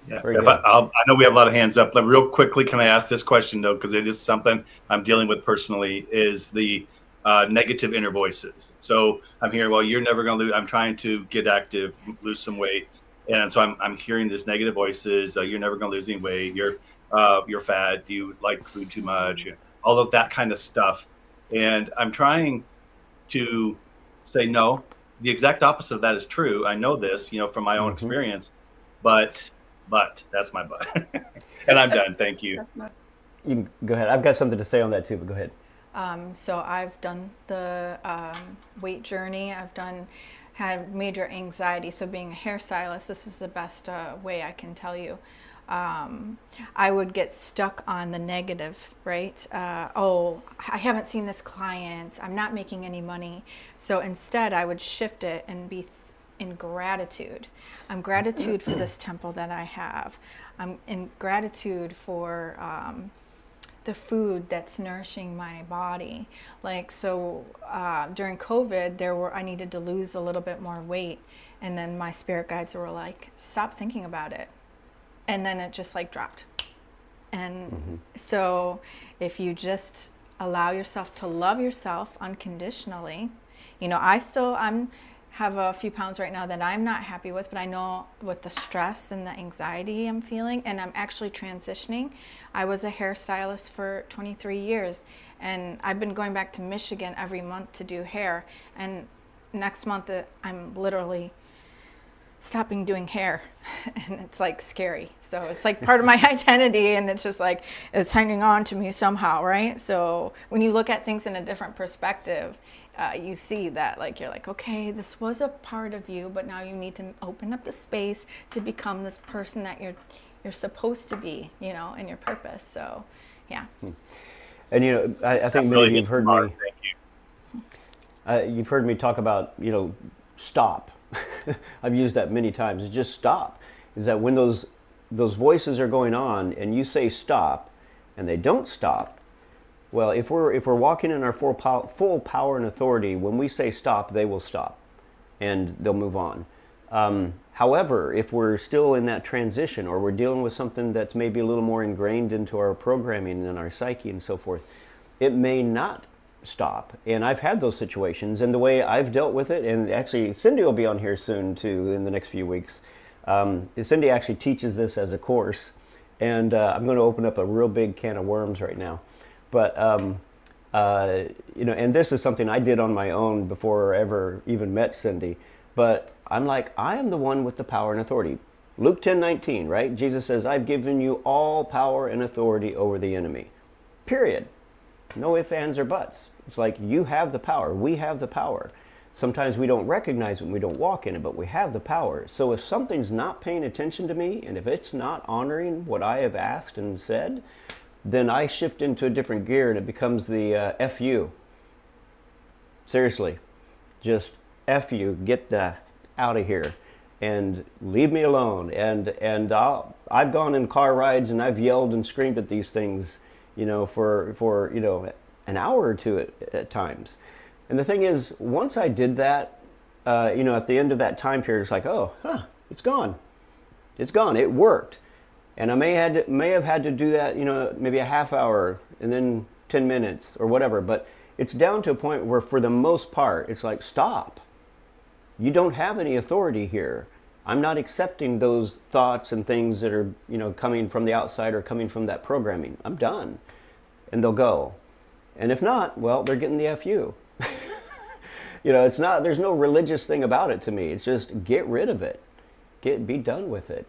[SPEAKER 4] Yeah, I know we have a lot of hands up. But real quickly, can I ask this question, though? Because it is something I'm dealing with personally, is the negative inner voices. So I'm hearing, well, you're never going to lose. I'm trying to get active, lose some weight. And so I'm hearing this negative voices. You're never going to lose any weight. You're fat. You like food too much. All of that kind of stuff. And I'm trying to say no. The exact opposite of that is true. I know this, from my own experience. But that's my butt. And I'm done. Thank you.
[SPEAKER 1] You can go ahead. I've got something to say on that too, but go ahead.
[SPEAKER 5] So I've done the weight journey. Had major anxiety. So being a hairstylist, this is the best way I can tell you. I would get stuck on the negative, right? Oh, I haven't seen this client. I'm not making any money. So instead, I would shift it and be in gratitude. I'm gratitude for this temple that I have. I'm in gratitude for the food that's nourishing my body. During COVID, I needed to lose a little bit more weight, and then my spirit guides were like, stop thinking about it. And then it just like dropped. And so if you just allow yourself to love yourself unconditionally. You know, I'm have a few pounds right now that I'm not happy with, but I know with the stress and the anxiety I'm feeling, and I'm actually transitioning. I was a hairstylist for 23 years, and I've been going back to Michigan every month to do hair, and next month I'm literally stopping doing hair and it's like scary. So it's like part of my identity, and it's just like it's hanging on to me somehow, right? So when you look at things in a different perspective, you see that like you're like, okay, this was a part of you, but now you need to open up the space to become this person that you're supposed to be, you know, and your purpose. So yeah.
[SPEAKER 1] And you know, I think many
[SPEAKER 4] Really
[SPEAKER 1] of you
[SPEAKER 4] good
[SPEAKER 1] have heard
[SPEAKER 4] smart.
[SPEAKER 1] me.
[SPEAKER 4] Thank you.
[SPEAKER 1] You've heard me talk about, you know, stop. I've used that many times. Just stop. Is that when those voices are going on and you say stop, and they don't stop? Well, if we're walking in our full power and authority, when we say stop, they will stop, and they'll move on. However, if we're still in that transition, or we're dealing with something that's maybe a little more ingrained into our programming and our psyche and so forth, it may not stop. And I've had those situations, and the way I've dealt with it, and actually Cindy will be on here soon too in the next few weeks. Cindy actually teaches this as a course, and I'm going to open up a real big can of worms right now. But you know, and this is something I did on my own before I ever even met Cindy. But I'm like, I am the one with the power and authority. Luke 10:19, right? Jesus says, I've given you all power and authority over the enemy. Period. No ifs, ands, or buts. It's like, you have the power. We have the power. Sometimes we don't recognize it when we don't walk in it, but we have the power. So if something's not paying attention to me, and if it's not honoring what I have asked and said, then I shift into a different gear, and it becomes the F you. Seriously. Just F you. Get out of here. And leave me alone. And I've gone in car rides, and I've yelled and screamed at these things, you know, for you know, an hour or two at times. And the thing is, once I did that, you know, at the end of that time period, it's like, oh, it's gone. It's gone. It worked. And I may have had to do that, you know, maybe a half hour and then 10 minutes or whatever. But it's down to a point where, for the most part, it's like, stop. You don't have any authority here. I'm not accepting those thoughts and things that are, you know, coming from the outside or coming from that programming. I'm done. And they'll go. And if not, well, they're getting the FU. You know, it's not, there's no religious thing about it to me. It's just get rid of it. Be done with it.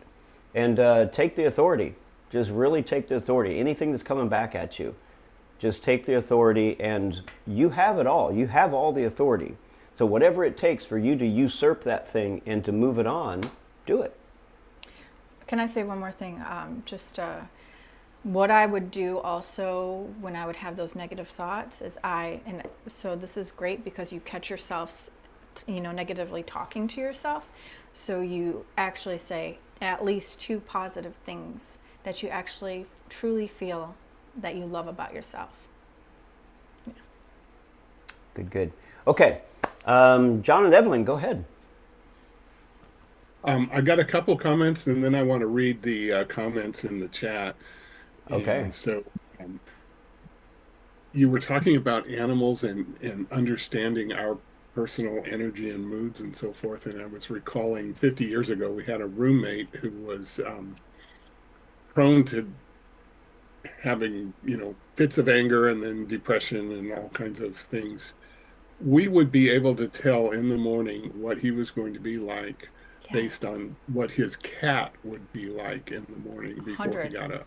[SPEAKER 1] And take the authority. Just really take the authority. Anything that's coming back at you, just take the authority, and you have it all. You have all the authority. So whatever it takes for you to usurp that thing and to move it on, do it.
[SPEAKER 5] Can I say one more thing? What I would do also when I would have those negative thoughts is so this is great because you catch yourself, you know, negatively talking to yourself. So you actually say at least 2 positive things that you actually truly feel that you love about yourself. Yeah.
[SPEAKER 1] Good. Okay. John and Evelyn, go ahead.
[SPEAKER 3] I got a couple comments, and then I want to read the comments in the chat.
[SPEAKER 1] Okay.
[SPEAKER 3] And so you were talking about animals and understanding our personal energy and moods and so forth. And I was recalling 50 years ago, we had a roommate who was prone to having, you know, fits of anger and then depression and all kinds of things. We would be able to tell in the morning what he was going to be like based on what his cat would be like in the morning before
[SPEAKER 5] 100.
[SPEAKER 3] he got up.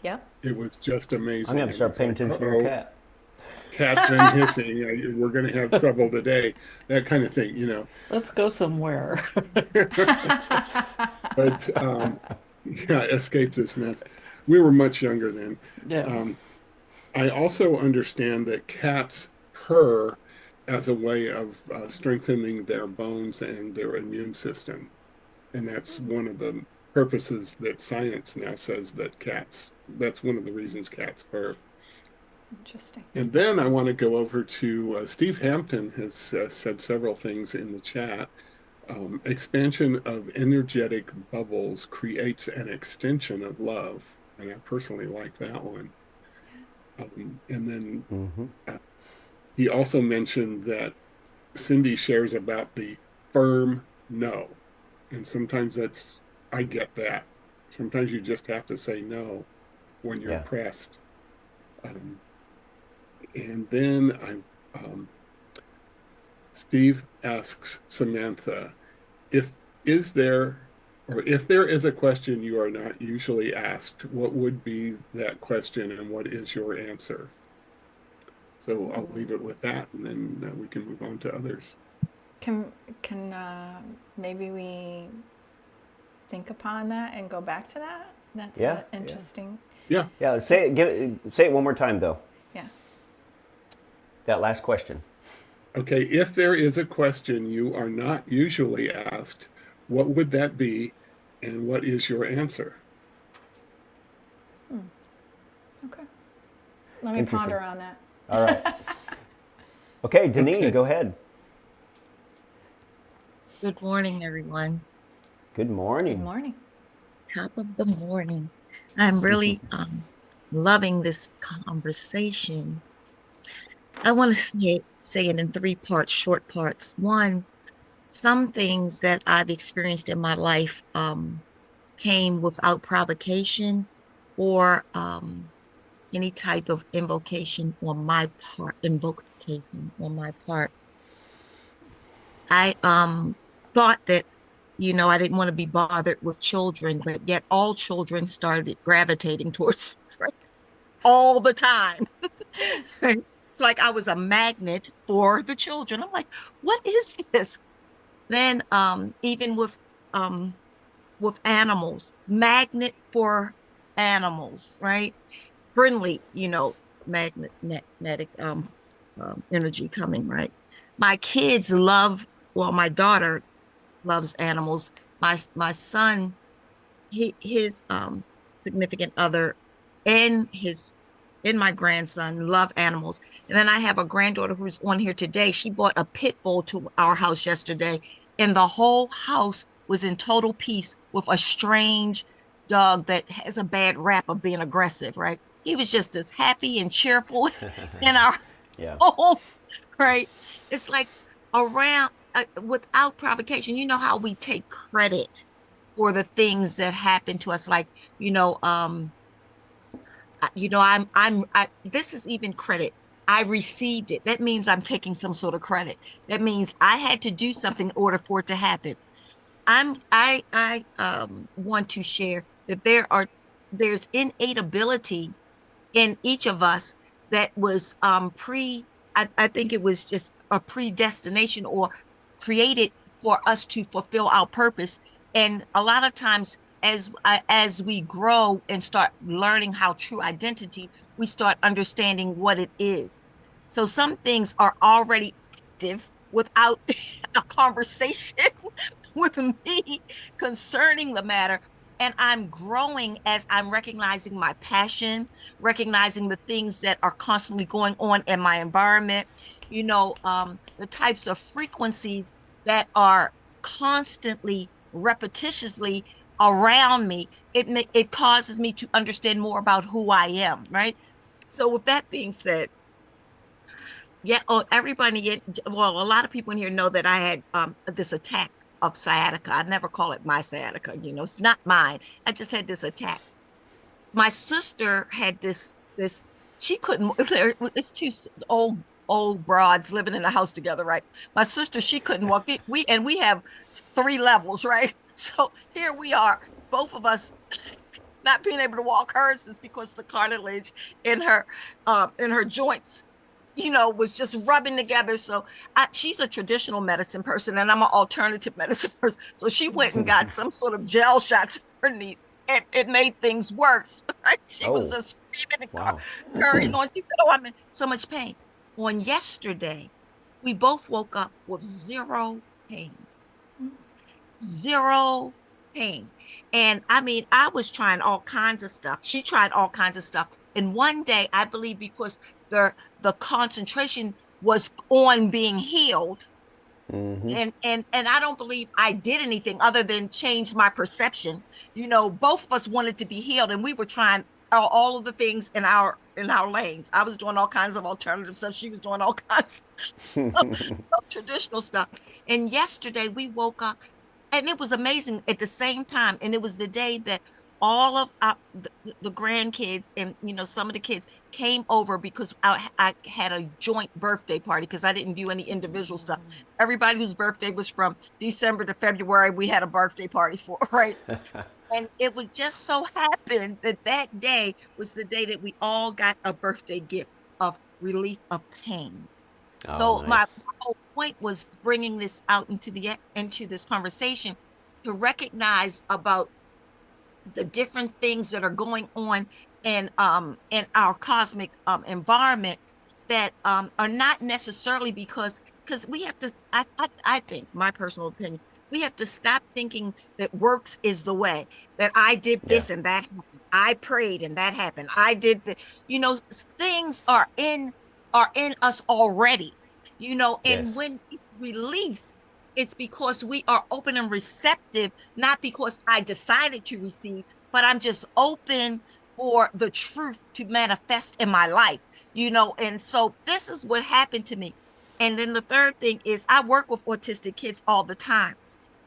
[SPEAKER 5] Yep.
[SPEAKER 3] It was just amazing.
[SPEAKER 1] I'm going to start paying attention to your cat.
[SPEAKER 3] Cat's been hissing, you know, we're going to have trouble today, that kind of thing, you know.
[SPEAKER 10] Let's go somewhere.
[SPEAKER 3] But yeah, escape this mess. We were much younger then.
[SPEAKER 10] Yeah.
[SPEAKER 3] I also understand that cats purr as a way of strengthening their bones and their immune system. And that's one of the purposes that science now says that that's one of the reasons cats purr.
[SPEAKER 5] Interesting.
[SPEAKER 3] And then I want to go over to Steve Hampton has said several things in the chat. Expansion of energetic bubbles creates an extension of love. And I personally like that one. And then
[SPEAKER 1] Mm-hmm.
[SPEAKER 3] he also mentioned that Cindy shares about the firm no. And sometimes I get that. Sometimes you just have to say no when you're
[SPEAKER 1] Yeah.
[SPEAKER 3] pressed. Um, and then Steve asks Samantha, if is there or if there is a question you are not usually asked, what would be that question and what is your answer? So I'll leave it with that, and then we can move on to others.
[SPEAKER 5] Can maybe we think upon that and go back to that? That's
[SPEAKER 1] Yeah, yeah.
[SPEAKER 5] interesting.
[SPEAKER 3] Yeah.
[SPEAKER 1] Yeah. Say it one more time though.
[SPEAKER 5] Yeah.
[SPEAKER 1] That last question.
[SPEAKER 3] Okay. If there is a question you are not usually asked, what would that be, and what is your answer?
[SPEAKER 5] Okay. Let me
[SPEAKER 1] Interesting.
[SPEAKER 5] ponder on that.
[SPEAKER 1] All right. Okay, Deneen,
[SPEAKER 3] Okay.
[SPEAKER 1] go ahead.
[SPEAKER 10] Good morning, everyone.
[SPEAKER 1] Good
[SPEAKER 5] Good
[SPEAKER 1] morning.
[SPEAKER 5] morning.
[SPEAKER 10] Top of the morning. I'm really loving this conversation. I want to say it in three parts, short parts. One, some things that I've experienced in my life came without provocation or any type of invocation on my part. I thought that, I didn't want to be bothered with children, but yet all children started gravitating towards Frank all the time. It's like I was a magnet for the children. I'm like, what is this? Then even with animals, magnet for animals, right? Friendly, magnetic energy coming, right? My kids love, well, my daughter loves animals. My son, his significant other and his and my grandson love animals. And then I have a granddaughter who's on here today. She brought a pit bull to our house yesterday, and the whole house was in total peace with a strange dog that has a bad rap of being aggressive, right? He was just as happy and cheerful in our
[SPEAKER 1] Yeah.
[SPEAKER 10] home, right? It's like around without provocation. You know how we take credit for the things that happen to us, like, you know, um, this is even credit. I received it. That means I'm taking some sort of credit. That means I had to do something in order for it to happen. I want to share that there's innate ability in each of us that was I think it was just a predestination or created for us to fulfill our purpose. And a lot of times as we grow and start learning how true identity, we start understanding what it is. So some things are already active without a conversation with me concerning the matter. And I'm growing as I'm recognizing my passion, recognizing the things that are constantly going on in my environment, the types of frequencies that are constantly, repetitiously around me. It causes me to understand more about who I am, right? So with that being said, yeah, well, a lot of people in here know that I had this attack of sciatica. I never call it my sciatica, it's not mine. I just had this attack. My sister had this she couldn't it's two old broads living in a house together, right? My sister, she couldn't walk. We have 3 levels, right? So here we are, both of us not being able to walk. Hers is because the cartilage in her joints was just rubbing together. So she's a traditional medicine person and I'm an alternative medicine person. So she went and got some sort of gel shots in her knees, and it made things worse. Right? She was
[SPEAKER 1] Oh,
[SPEAKER 10] just screaming
[SPEAKER 1] wow.
[SPEAKER 10] and carrying on. She said, "Oh, I'm in so much pain." On yesterday, we both woke up with zero pain. Zero pain. And I mean, I was trying all kinds of stuff. She tried all kinds of stuff. And one day, I believe because the concentration was on being healed,
[SPEAKER 1] Mm-hmm.
[SPEAKER 10] and I don't believe I did anything other than change my perception. Both of us wanted to be healed, and we were trying all of the things in our lanes. I was doing all kinds of alternative stuff. She was doing all kinds of traditional stuff. And yesterday we woke up and it was amazing at the same time. And it was the day that all of the grandkids and some of the kids came over because I had a joint birthday party because I didn't do any individual stuff. Everybody whose birthday was from December to February, we had a birthday party for, right? And it would just so happen that that day was the day that we all got a birthday gift of relief of pain. So my
[SPEAKER 1] Nice.
[SPEAKER 10] whole point was bringing this out into this conversation to recognize about the different things that are going on in our cosmic environment that are not necessarily because we have to I think my personal opinion, we have to stop thinking that works is the way, that I did
[SPEAKER 1] Yeah.
[SPEAKER 10] this and that happened. I prayed and that happened. I did the things are in us already, and
[SPEAKER 1] Yes.
[SPEAKER 10] when it's released, it's because we are open and receptive, not because I decided to receive, but I'm just open for the truth to manifest in my life, and so this is what happened to me. And then the third thing is I work with autistic kids all the time.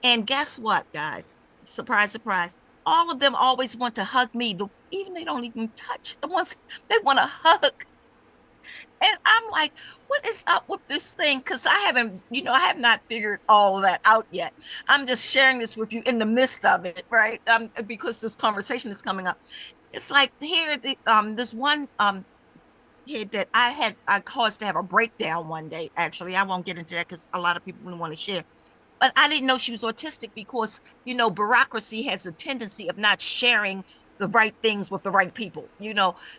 [SPEAKER 10] And guess what, guys? Surprise, surprise. All of them always want to hug me. Even they don't even touch the ones they want to hug. And I'm like, what is up with this thing? Because I have not figured all of that out yet. I'm just sharing this with you in the midst of it, right? Because this conversation is coming up. It's like here, this one kid that I caused to have a breakdown one day. Actually, I won't get into that because a lot of people want to share. But I didn't know she was autistic because, bureaucracy has a tendency of not sharing the right things with the right people.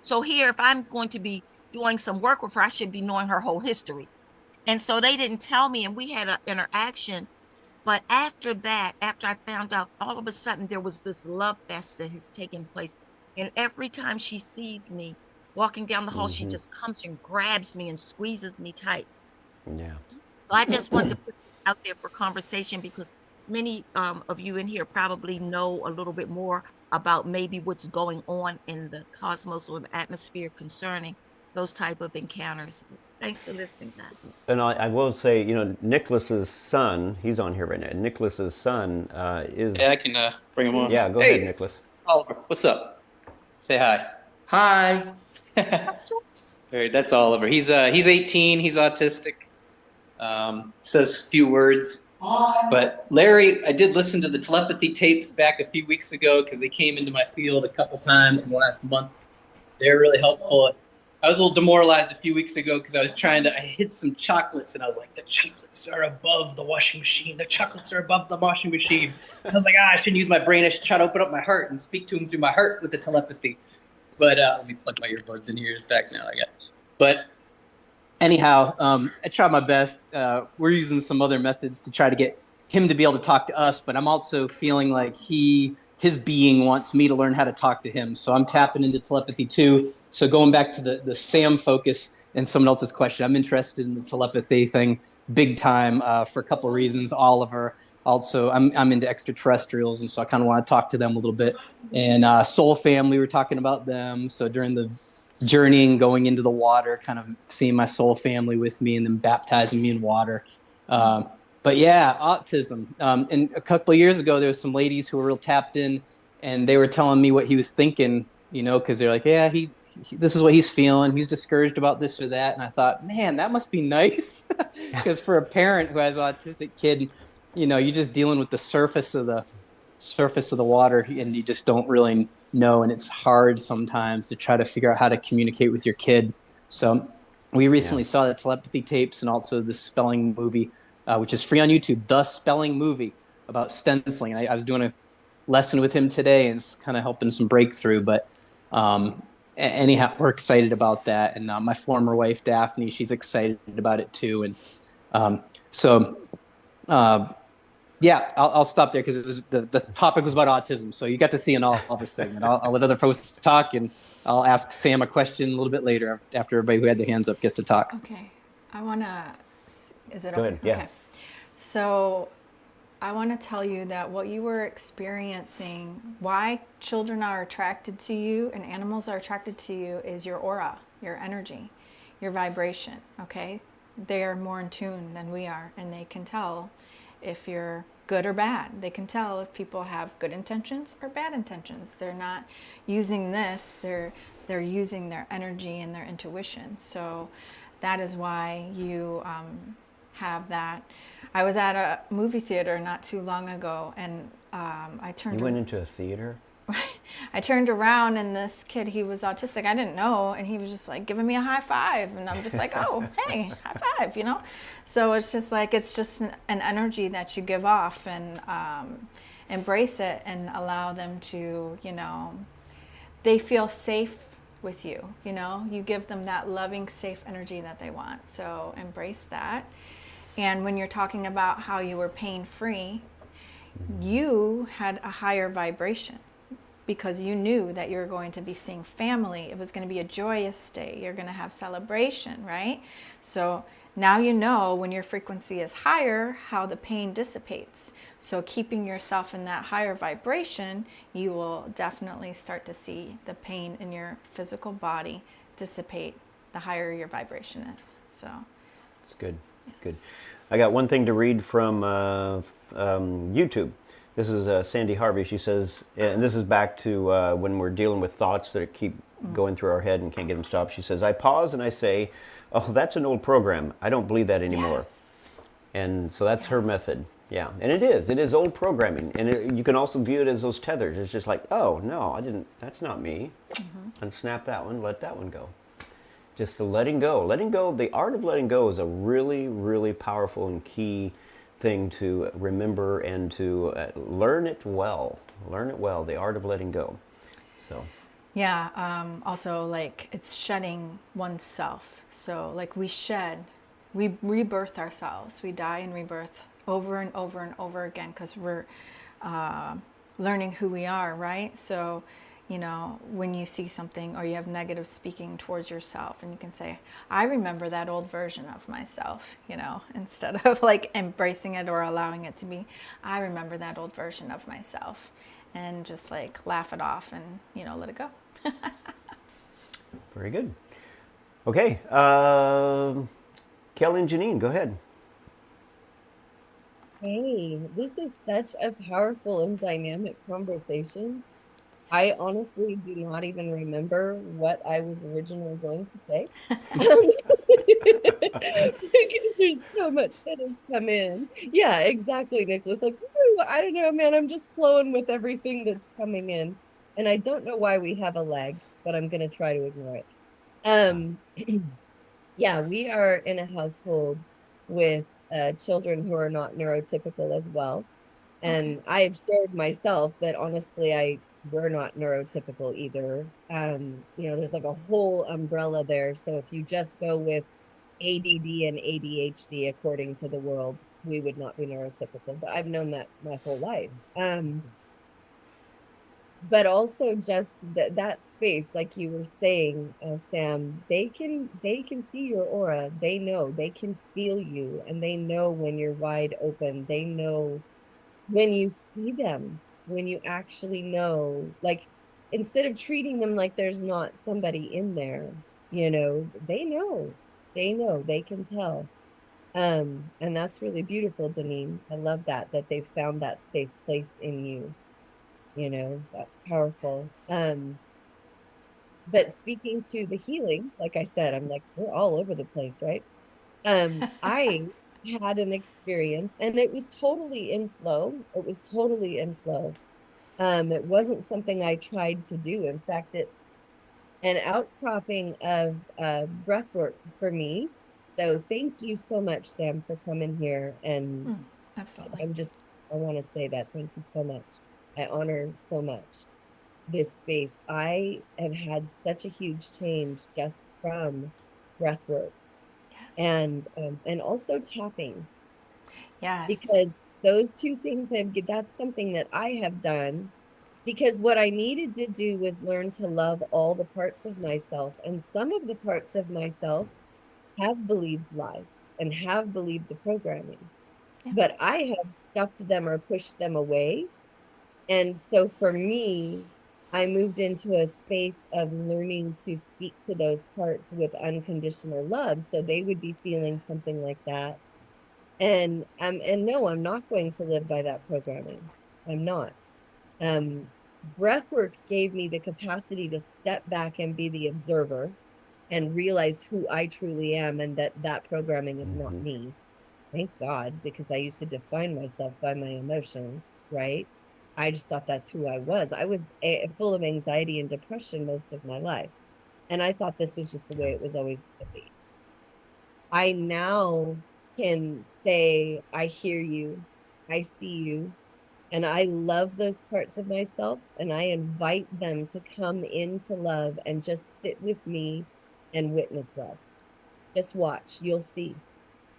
[SPEAKER 10] So here, if I'm going to be doing some work with her, I should be knowing her whole history. And so they didn't tell me, and we had an interaction. But after that, after I found out, all of a sudden there was this love fest that has taken place. And every time she sees me walking down the hall, she just comes and grabs me and squeezes me tight.
[SPEAKER 1] Yeah.
[SPEAKER 10] So I just wanted to put this out there for conversation because many of you in here probably know a little bit more about maybe what's going on in the cosmos or the atmosphere concerning those type of encounters. Thanks for listening, guys.
[SPEAKER 1] And I will say, Nicholas's son, he's on here right now. Nicholas's son is.
[SPEAKER 8] Yeah, I can bring him on.
[SPEAKER 1] Yeah, go
[SPEAKER 8] Hey,
[SPEAKER 1] ahead, Nicholas.
[SPEAKER 8] Oliver, what's up? Say hi.
[SPEAKER 11] Hi.
[SPEAKER 8] All right, that's Oliver. He's 18. He's autistic. Says few words. But Larry, I did listen to the telepathy tapes back a few weeks ago because they came into my field a couple times in the last month. They're really helpful. I was a little demoralized a few weeks ago because I hid some chocolates and I was like, the chocolates are above the washing machine. The chocolates are above the washing machine. I was like, I shouldn't use my brain. I should try to open up my heart and speak to him through my heart with the telepathy. But let me plug my earbuds in here. It's back now, I guess. But anyhow, I tried my best. We're using some other methods to try to get him to be able to talk to us, but I'm also feeling like his being wants me to learn how to talk to him. So I'm tapping into telepathy too. So going back to the Sam focus and someone else's question, I'm interested in the telepathy thing big time for a couple of reasons. Oliver, also, I'm into extraterrestrials, and so I kind of want to talk to them a little bit. And Soul Family, we were talking about them. So during the journeying, going into the water, kind of seeing my soul family with me and then baptizing me in water. But yeah, autism. And a couple of years ago, there was some ladies who were real tapped in, and they were telling me what he was thinking, because they're like, yeah, he this is what he's feeling. He's discouraged about this or that. And I thought, man, that must be nice. Because for a parent who has an autistic kid, you're just dealing with the surface of the water, and you just don't really know. And it's hard sometimes to try to figure out how to communicate with your kid. So we recently saw the telepathy tapes and also the spelling movie, which is free on YouTube, The Spelling Movie, about stenciling. I was doing a lesson with him today, and it's kind of helping some breakthrough. But anyhow, we're excited about that. And my former wife, Daphne, she's excited about it too. And yeah, I'll stop there because the topic was about autism. So you got to see an Oliver segment. I'll let other folks talk, and I'll ask Sam a question a little bit later after everybody who had their hands up gets to talk.
[SPEAKER 5] Okay. I want to, is it
[SPEAKER 1] Go
[SPEAKER 5] okay?
[SPEAKER 1] ahead, yeah.
[SPEAKER 5] Okay. So I want to tell you that what you were experiencing, why children are attracted to you and animals are attracted to you, is your aura, your energy, your vibration, okay? They are more in tune than we are, and they can tell if you're good or bad. They can tell if people have good intentions or bad intentions. They're not using this, they're using their energy and their intuition. So that is why you have that. I was at a movie theater not too long ago, and I turned.
[SPEAKER 1] You went into a theater?
[SPEAKER 5] I turned around, and this kid, he was autistic. I didn't know, and he was just like giving me a high five, and I'm just like, oh, hey, high five, you know. So it's just like it's just an energy that you give off, and embrace it and allow them to, you know, they feel safe with you. You know, you give them that loving, safe energy that they want. So embrace that. And when you're talking about how you were pain free, you had a higher vibration because you knew that you were going to be seeing family. It was going to be a joyous day. You're going to have celebration, right? So now you know when your frequency is higher, how the pain dissipates. So keeping yourself in that higher vibration, you will definitely start to see the pain in your physical body dissipate the higher your vibration is. So
[SPEAKER 1] it's good. Yes. Good. I got one thing to read from YouTube. This is Sandy Harvey. She says, and this is back to when we're dealing with thoughts that keep going through our head and can't get them stopped. She says, I pause and I say, oh, that's an old program. I don't believe that anymore. Yes. And so that's her method. Yeah. And it is old programming. And you can also view it as those tethers. It's just like, oh, no, that's not me. Unsnap that one, let that one go. Just the letting go. Letting go, the art of letting go is a really, really powerful and key thing to remember and to learn it well. Learn it well, the art of letting go. So.
[SPEAKER 5] Yeah, also like it's shedding oneself. So like we shed, we rebirth ourselves. We die and rebirth over and over and over again because we're learning who we are, right? So, you know, when you see something or you have negative speaking towards yourself and you can say, I remember that old version of myself, you know, instead of like embracing it or allowing it to be, I remember that old version of myself, and just like laugh it off and, you know, let it go.
[SPEAKER 1] Very good. Okay. Kelly and Janine, go ahead.
[SPEAKER 9] Hey, this is such a powerful and dynamic conversation. I honestly do not even remember what I was originally going to say. There's so much that has come in. Yeah, exactly, Nicholas. Like, I don't know, man. I'm just flowing with everything that's coming in. And I don't know why we have a lag, but I'm going to try to ignore it. Yeah, we are in a household with children who are not neurotypical as well. And okay. I've shared myself that honestly, we're not neurotypical either. You know, there's like a whole umbrella there. So if you just go with ADD and ADHD, according to the world, we would not be neurotypical. But I've known that my whole life. But also just that space, like you were saying, Sam, they can see your aura. They know, they can feel you, and they know when you're wide open. They know when you see them, when you actually know, like, instead of treating them like there's not somebody in there, you know, they know, they can tell. And that's really beautiful, Deneen. I love that they've found that safe place in you. You know, that's powerful. But speaking to the healing, like I said, I'm like, we're all over the place, right? I had an experience and it was totally in flow. It was totally in flow. It wasn't something I tried to do. In fact, it's an outcropping of breath work for me. So thank you so much, Sam, for coming here. And
[SPEAKER 5] absolutely.
[SPEAKER 9] I want to say that. Thank you so much. I honor so much this space. I have had such a huge change just from breath work. Yes. And also tapping.
[SPEAKER 5] Yes.
[SPEAKER 9] Because those two things that's something that I have done, because what I needed to do was learn to love all the parts of myself. And some of the parts of myself have believed lies and have believed the programming. but I have stuffed them or pushed them away. And so for me, I moved into a space of learning to speak to those parts with unconditional love. So they would be feeling something like that. And no, I'm not going to live by that programming. I'm not. Um, breath work gave me the capacity to step back and be the observer and realize who I truly am and that that programming is not me. Thank God, because I used to define myself by my emotions, right? I just thought that's who I was. I was full of anxiety and depression most of my life. And I thought this was just the way it was always going to be. I now can say, I hear you, I see you, and I love those parts of myself. And I invite them to come into love and just sit with me and witness love. Just watch, you'll see.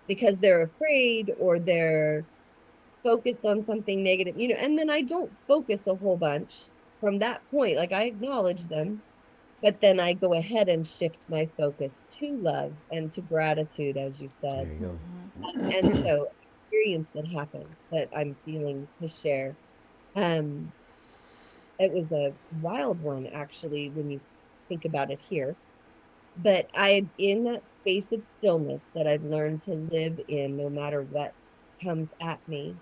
[SPEAKER 9] Because they're afraid or they're focused on something negative, and then I don't focus a whole bunch from that point. Like I acknowledge them, but then I go ahead and shift my focus to love and to gratitude, as you
[SPEAKER 1] There
[SPEAKER 9] said.
[SPEAKER 1] you
[SPEAKER 9] And so, experience that happened that I'm feeling to share. Um, it was a wild one, actually, when you think about it here. But in that space of stillness that I've learned to live in, no matter what comes at me.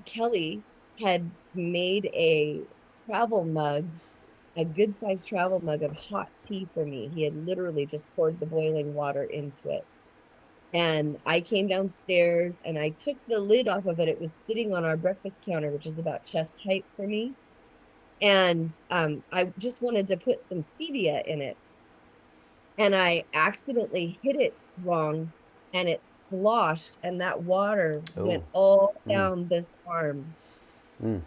[SPEAKER 9] Kelly had made a travel mug, a good sized travel mug of hot tea for me. He had literally just poured the boiling water into it. And I came downstairs and I took the lid off of it. It was sitting on our breakfast counter, which is about chest height for me. And I just wanted to put some stevia in it. And I accidentally hit it wrong and it sloshed, and that water
[SPEAKER 1] go.
[SPEAKER 9] went all
[SPEAKER 1] Mm.
[SPEAKER 9] down this arm.
[SPEAKER 1] Mm.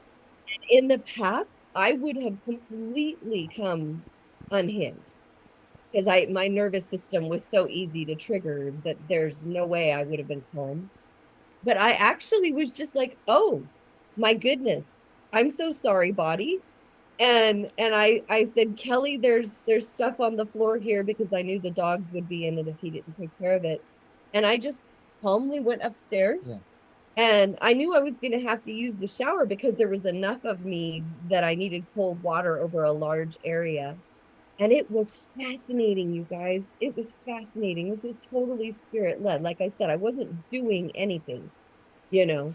[SPEAKER 9] In the past, I would have completely come unhinged because my nervous system was so easy to trigger that there's no way I would have been calm. But I actually was just like, oh my goodness, I'm so sorry, body. And I said, Kelly, there's stuff on the floor here because I knew the dogs would be in it if he didn't take care of it. And I just calmly went upstairs. Yeah. And I knew I was going to have to use the shower because there was enough of me that I needed cold water over a large area. And it was fascinating, you guys. It was fascinating. This was totally spirit led. Like I said, I wasn't doing anything, you know.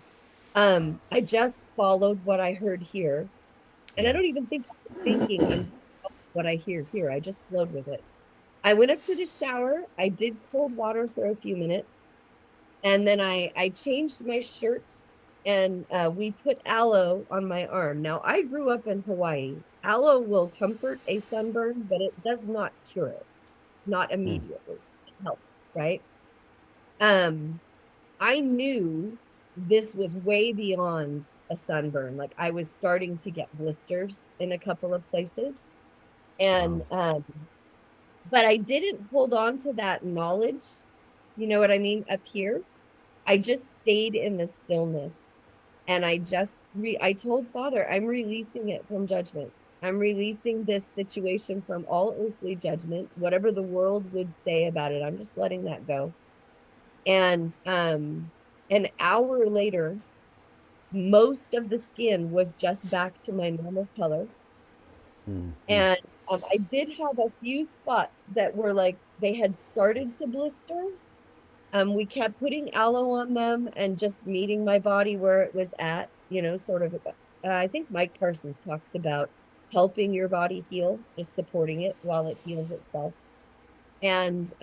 [SPEAKER 9] I just followed what I heard here. And I don't even think I was thinking I'm what I hear here. I just flowed with it. I went up to the shower. I did cold water for a few minutes. And then I changed my shirt and we put aloe on my arm. Now, I grew up in Hawaii. Aloe will comfort a sunburn, but it does not cure it, not immediately. It helps, right? I knew this was way beyond a sunburn. Like I was starting to get blisters in a couple of places. And but I didn't hold on to that knowledge, you know what I mean, up here. I just stayed in the stillness and I told Father, I'm releasing it from judgment. I'm releasing this situation from all earthly judgment, whatever the world would say about it. I'm just letting that go. And an hour later, most of the skin was just back to my normal color. And I did have a few spots that were like they had started to blister. We kept putting aloe on them and just meeting my body where it was at, sort of. I think Mike Parsons talks about helping your body heal, just supporting it while it heals itself. And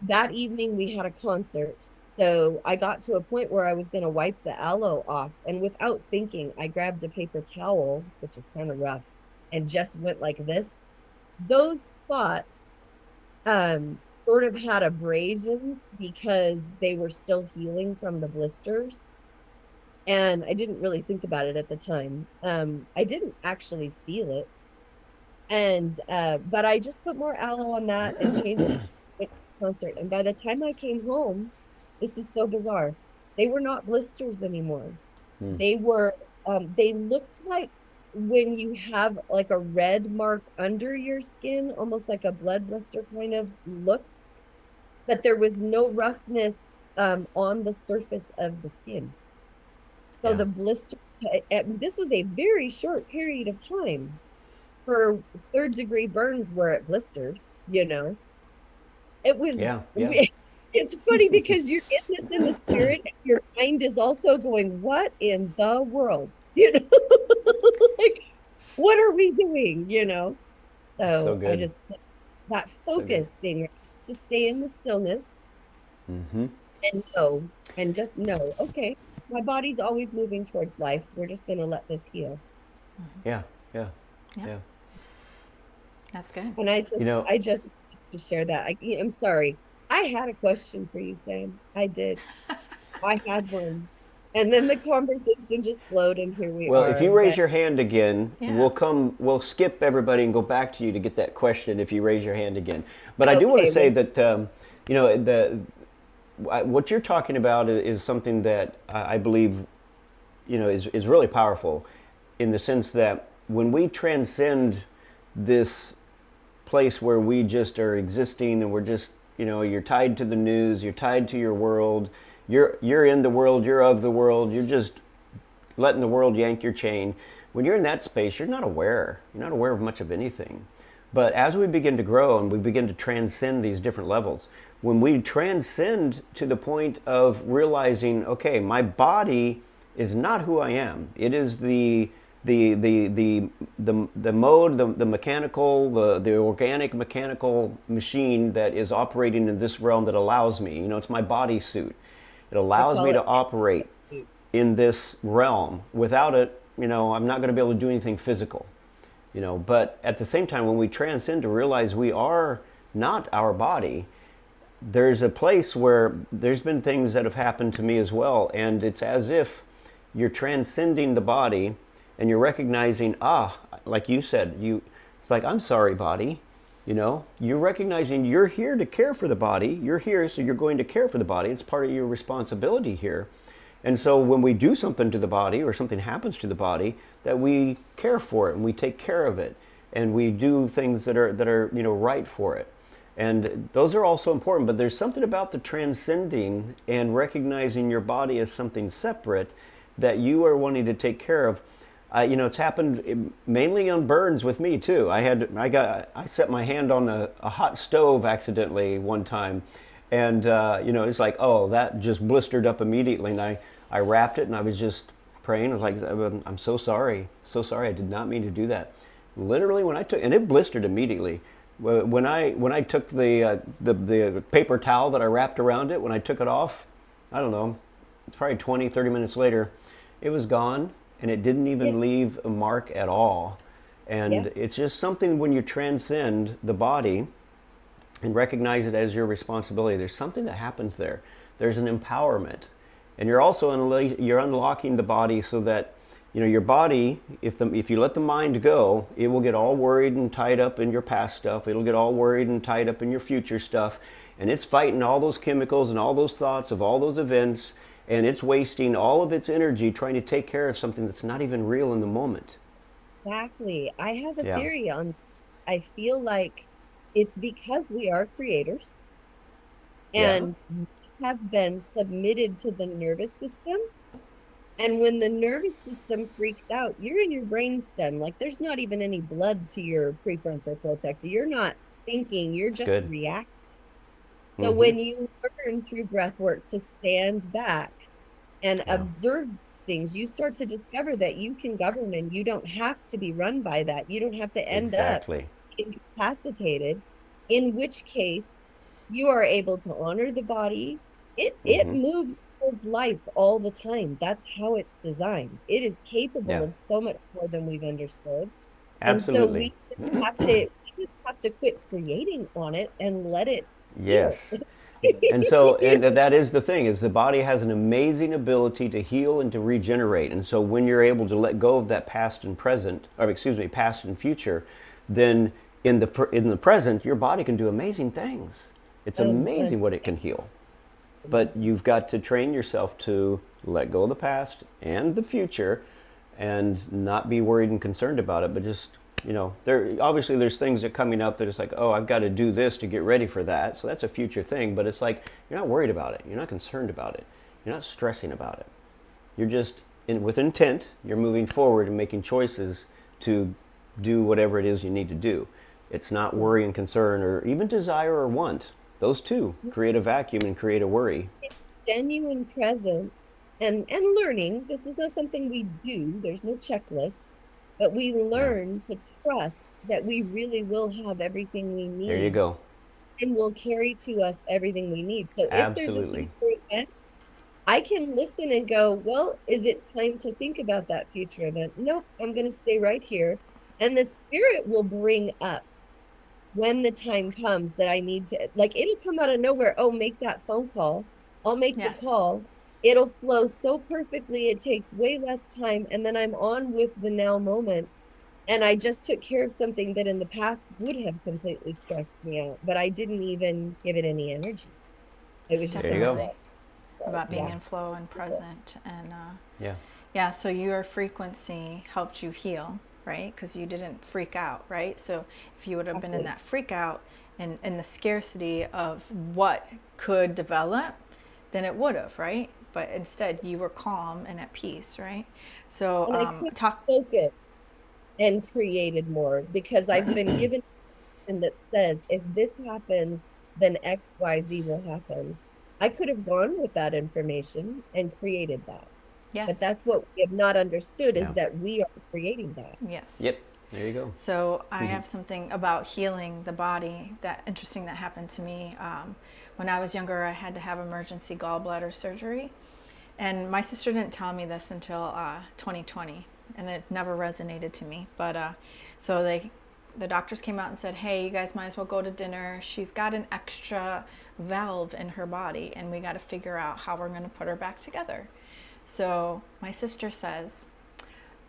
[SPEAKER 9] that evening we had a concert. So I got to a point where I was going to wipe the aloe off. And without thinking, I grabbed a paper towel, which is kind of rough, and just went like this. Those spots sort of had abrasions because they were still healing from the blisters. And I didn't really think about it at the time. I didn't actually feel it. And but I just put more aloe on that and changed it concert. And by the time I came home, this is so bizarre. They were not blisters anymore. They were they looked like when you have like a red mark under your skin, almost like a blood blister kind of look, but there was no roughness on the surface of the skin. So
[SPEAKER 1] Yeah.
[SPEAKER 9] the blister, this was a very short period of time for third-degree burns where it blistered, you know. It was,
[SPEAKER 1] Yeah. Yeah.
[SPEAKER 9] it's funny because you're in this in the spirit, and your mind is also going, what in the world? You know, like, what are we doing? You know?
[SPEAKER 1] So
[SPEAKER 9] So I
[SPEAKER 1] good.
[SPEAKER 9] just, that
[SPEAKER 1] So good.
[SPEAKER 9] focus thing, right? To stay in the stillness
[SPEAKER 1] Mm-hmm.
[SPEAKER 9] and know, and just know, okay, my body's always moving towards life. We're just going to let this heal.
[SPEAKER 1] Yeah. Yeah.
[SPEAKER 5] Yeah.
[SPEAKER 1] Yeah.
[SPEAKER 5] That's good.
[SPEAKER 9] And
[SPEAKER 1] You know,
[SPEAKER 9] I just to share that. I'm sorry. I had a question for you, Sam. I did. I had one. And then the conversation just flowed, and here we
[SPEAKER 1] well, if
[SPEAKER 9] are.
[SPEAKER 1] you raise
[SPEAKER 9] But
[SPEAKER 1] your hand again,
[SPEAKER 5] Yeah.
[SPEAKER 1] we'll skip everybody and go back to you to get that question if you raise your hand again. But I do want to
[SPEAKER 9] okay,
[SPEAKER 1] say
[SPEAKER 9] well,
[SPEAKER 1] that, what you're talking about is something that I believe, is really powerful in the sense that when we transcend this place where we just are existing and we're just, you're tied to the news, you're tied to your world, you're in the world, you're of the world, you're just letting the world yank your chain. When you're in that space, you're not aware. You're not aware of much of anything. But as we begin to grow and we begin to transcend these different levels, when we transcend to the point of realizing, okay, my body is not who I am. It is the mode, the mechanical, the organic mechanical machine that is operating in this realm that allows me. It's my body suit. It
[SPEAKER 9] I
[SPEAKER 1] allows
[SPEAKER 9] call
[SPEAKER 1] me
[SPEAKER 9] it.
[SPEAKER 1] to operate in this realm. Without it, I'm not going to be able to do anything physical. But at the same time, when we transcend to realize we are not our body, there's a place where there's been things that have happened to me as well, and it's as if you're transcending the body and you're recognizing, like you said, it's like, I'm sorry, body. You're recognizing you're here to care for the body. You're here, so you're going to care for the body. It's part of your responsibility here. And so when we do something to the body or something happens to the body, that we care for it and we take care of it and we do things that are right for it. And those are also important, but there's something about the transcending and recognizing your body as something separate that you are wanting to take care of. It's happened mainly on burns with me too. I set my hand on a hot stove accidentally one time, and it's like, oh, that just blistered up immediately, and I wrapped it and I was just praying. I was like, I'm so sorry, so sorry. I did not mean to do that. Literally, when I took, and it blistered immediately. When I took the paper towel that I wrapped around it, when I took it off, I don't know, it's probably 20, 30 minutes later, it was gone and it didn't even leave a mark at all. And it's just something when you transcend the body and recognize it as your responsibility, there's something that happens there. There's an empowerment. And you're also you're unlocking the body so that your body, if you let the mind go, it will get all worried and tied up in your past stuff. It'll get all worried and tied up in your future stuff. And it's fighting all those chemicals and all those thoughts of all those events. And it's wasting all of its energy trying to take care of something that's not even real in the moment.
[SPEAKER 9] Exactly. I have a
[SPEAKER 1] Yeah.
[SPEAKER 9] theory on, I feel like it's because we are creators
[SPEAKER 1] Yeah.
[SPEAKER 9] and we have been submitted to the nervous system. And when the nervous system freaks out, you're in your brain stem. Like there's not even any blood to your prefrontal cortex. You're not thinking, you're just
[SPEAKER 1] Good.
[SPEAKER 9] reacting. So
[SPEAKER 1] Mm-hmm.
[SPEAKER 9] when you learn through breath work to stand back and
[SPEAKER 1] Yeah.
[SPEAKER 9] observe things, you start to discover that you can govern and you don't have to be run by that. You don't have to end up
[SPEAKER 1] Exactly.
[SPEAKER 9] incapacitated, in which case you are able to honor the body. It
[SPEAKER 1] Mm-hmm.
[SPEAKER 9] moves towards life all the time. That's how it's designed. It is capable
[SPEAKER 1] Yeah.
[SPEAKER 9] of so much more than we've understood. And so
[SPEAKER 1] Absolutely.
[SPEAKER 9] we just have to quit creating on it and let it heal.
[SPEAKER 1] Yes. And that is the thing, is the body has an amazing ability to heal and to regenerate. And so when you're able to let go of that past and present, or excuse me, past and future, then in the present, your body can do amazing things. It's amazing what it can heal. But you've got to train yourself to let go of the past and the future and not be worried and concerned about it, but just You know, there's things that are coming up that it's like, oh, I've got to do this to get ready for that. So that's a future thing. But it's like you're not worried about it. You're not concerned about it. You're not stressing about it. You're just with intent. You're moving forward and making choices to do whatever it is you need to do. It's not worry and concern or even desire or want. Those two create a vacuum and create a worry.
[SPEAKER 9] It's genuine presence and learning. This is not something we do. There's no checklist, but we learn to trust that we really will have everything we need.
[SPEAKER 1] There you go.
[SPEAKER 9] And will carry to us everything we need. So
[SPEAKER 1] Absolutely.
[SPEAKER 9] if there's a future event, I can listen and go, well, is it time to think about that future event? Nope, I'm going to stay right here. And the spirit will bring up when the time comes that I need to, like, it'll come out of nowhere. Oh, make that phone call. I'll make the call. It'll flow so perfectly. It takes way less time. And then I'm on with the now moment. And I just took care of something that in the past would have completely stressed me out, but I didn't even give it any energy. It was just
[SPEAKER 1] There you go.
[SPEAKER 5] About being in flow and present. And
[SPEAKER 1] Yeah.
[SPEAKER 5] so your frequency helped you heal, right? Because you didn't freak out, right? So if you would have been in that freak out and in the scarcity of what could develop, then it would have, right? But instead you were calm and at peace, right? So
[SPEAKER 9] focused and created more, because I've been given that says if this happens, then XYZ will happen. I could have gone with that information and created that.
[SPEAKER 5] Yes.
[SPEAKER 9] But that's what we have not understood is that we are creating that.
[SPEAKER 5] Yes.
[SPEAKER 1] Yep. There you go.
[SPEAKER 5] So I have something about healing the body that happened to me. When I was younger, I had to have emergency gallbladder surgery. And my sister didn't tell me this until 2020. And it never resonated to me. But so the doctors came out and said, hey, you guys might as well go to dinner. She's got an extra valve in her body, and we got to figure out how we're going to put her back together. So my sister says,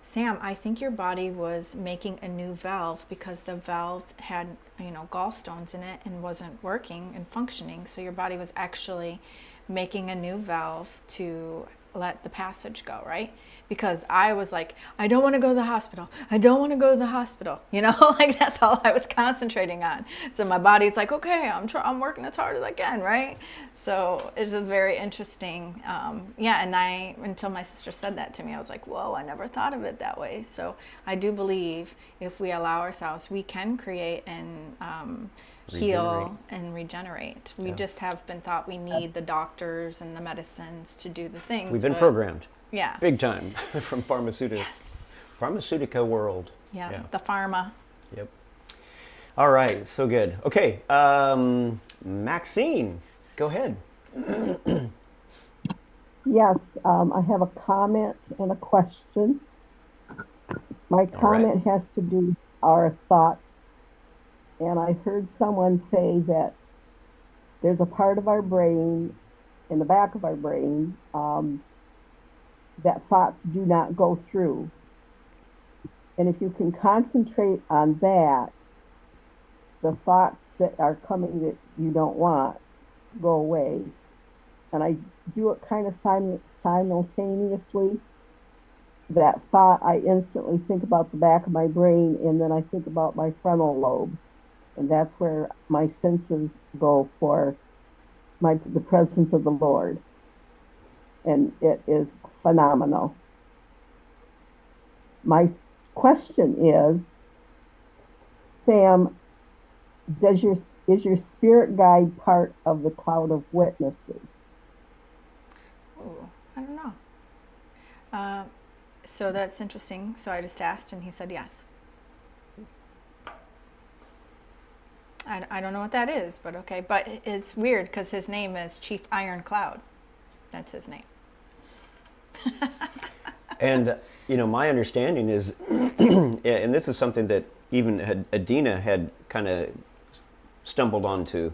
[SPEAKER 5] Sam, I think your body was making a new valve because the valve had, gallstones in it and wasn't working and functioning. So your body was actually making a new valve to let the passage go, right? Because I was like, I don't want to go to the hospital. I don't want to go to the hospital. Like that's all I was concentrating on. So my body's like, okay, I'm working as hard as I can, right? So it's just very interesting. And until my sister said that to me, I was like, whoa, I never thought of it that way. So I do believe if we allow ourselves, we can create and heal and regenerate. We just have been taught we need the doctors and the medicines to do the things.
[SPEAKER 1] We've been programmed.
[SPEAKER 5] Yeah.
[SPEAKER 1] Big time from pharmaceutical world.
[SPEAKER 5] Yeah. The pharma.
[SPEAKER 1] Yep. All right. So good. Okay. Maxine, go ahead.
[SPEAKER 11] Yes. I have a comment and a question. My comment has to do with our thoughts. And I heard someone say that there's a part of our brain, in the back of our brain, that thoughts do not go through. And if you can concentrate on that, the thoughts that are coming that you don't want go away. And I do it kind of simultaneously. That thought, I instantly think about the back of my brain, and then I think about my frontal lobe. And that's where my senses go for the presence of the Lord. And it is phenomenal. My question is, Sam, is your spirit guide part of the cloud of witnesses?
[SPEAKER 5] Oh, I don't know. So that's interesting. So I just asked, and he said yes. I don't know what that is, but okay. But it's weird because his name is Chief Iron Cloud. That's his name.
[SPEAKER 1] And, my understanding is, and this is something that even Adina had kind of stumbled onto,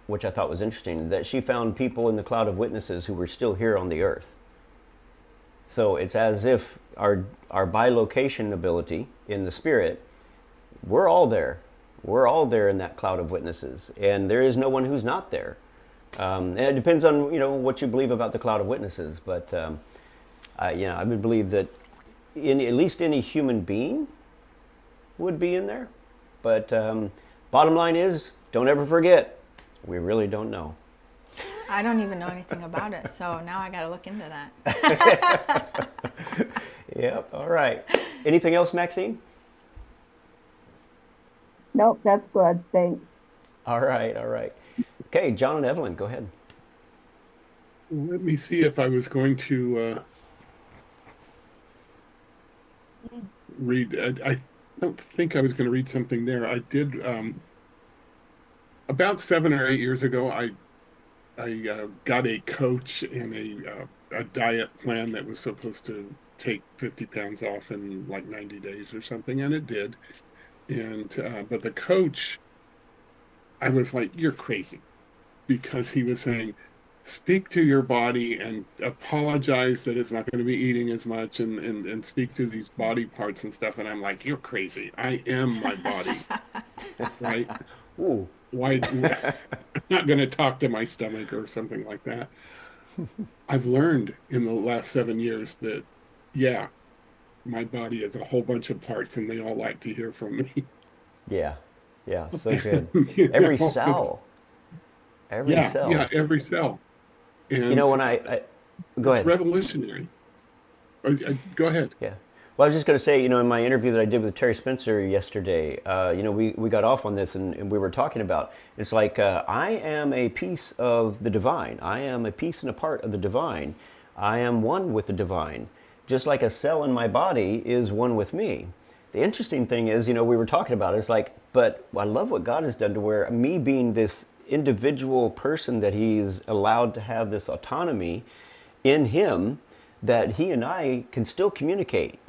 [SPEAKER 1] which I thought was interesting, that she found people in the cloud of witnesses who were still here on the earth. So it's as if our bilocation ability in the spirit, we're all there. We're all there in that cloud of witnesses, and there is no one who's not there. And it depends on what you believe about the cloud of witnesses, but I would believe that in at least any human being would be in there. But bottom line is, don't ever forget, we really don't know.
[SPEAKER 5] I don't even know anything about it, so now I got to look into that.
[SPEAKER 1] Yep. All right. Anything else, Maxine?
[SPEAKER 11] Nope, that's good. Thanks.
[SPEAKER 1] All right. All right. Okay, John and Evelyn, go ahead.
[SPEAKER 3] Let me see if I was going to read. I don't think I was going to read something there. I did about 7 or 8 years ago. I got a coach and a diet plan that was supposed to take 50 pounds off in like 90 days or something, and it did. And but the coach, I was like, "You're crazy," because he was saying, "Speak to your body and apologize that it's not going to be eating as much, and speak to these body parts and stuff." And I'm like, "You're crazy. I am my body, right?
[SPEAKER 1] Ooh.
[SPEAKER 3] Why? I'm not going to talk to my stomach or something like that." I've learned in the last 7 years that, yeah, my body is a whole bunch of parts, and they all like to hear from me.
[SPEAKER 1] Yeah. Yeah. So good.
[SPEAKER 3] You
[SPEAKER 1] Every
[SPEAKER 3] know,
[SPEAKER 1] cell. Every
[SPEAKER 3] yeah,
[SPEAKER 1] cell.
[SPEAKER 3] yeah, every cell. And
[SPEAKER 1] You know, when I go
[SPEAKER 3] it's
[SPEAKER 1] ahead.
[SPEAKER 3] revolutionary. Go ahead.
[SPEAKER 1] Yeah. Well, I was just going to say, in my interview that I did with Terry Spencer yesterday, we got off on this and we were talking about, it's like, I am a piece of the divine. I am a piece and a part of the divine. I am one with the divine. Just like a cell in my body is one with me. The interesting thing is, we were talking about it, it's like, but I love what God has done to where me being this individual person that he's allowed to have this autonomy in him, that he and I can still communicate.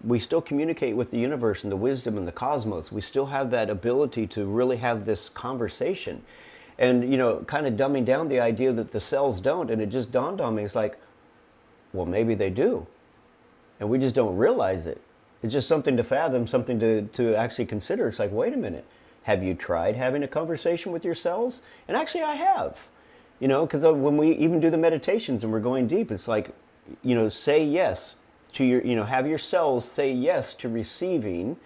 [SPEAKER 1] We still communicate with the universe and the wisdom and the cosmos. We still have that ability to really have this conversation. And, kind of dumbing down the idea that the cells don't. And it just dawned on me, it's like, well, maybe they do. And we just don't realize it. It's just something to fathom, something to actually consider. It's like, wait a minute. Have you tried having a conversation with your cells? And actually I have. Because when we even do the meditations and we're going deep, it's like, say yes to your, have your cells say yes to receiving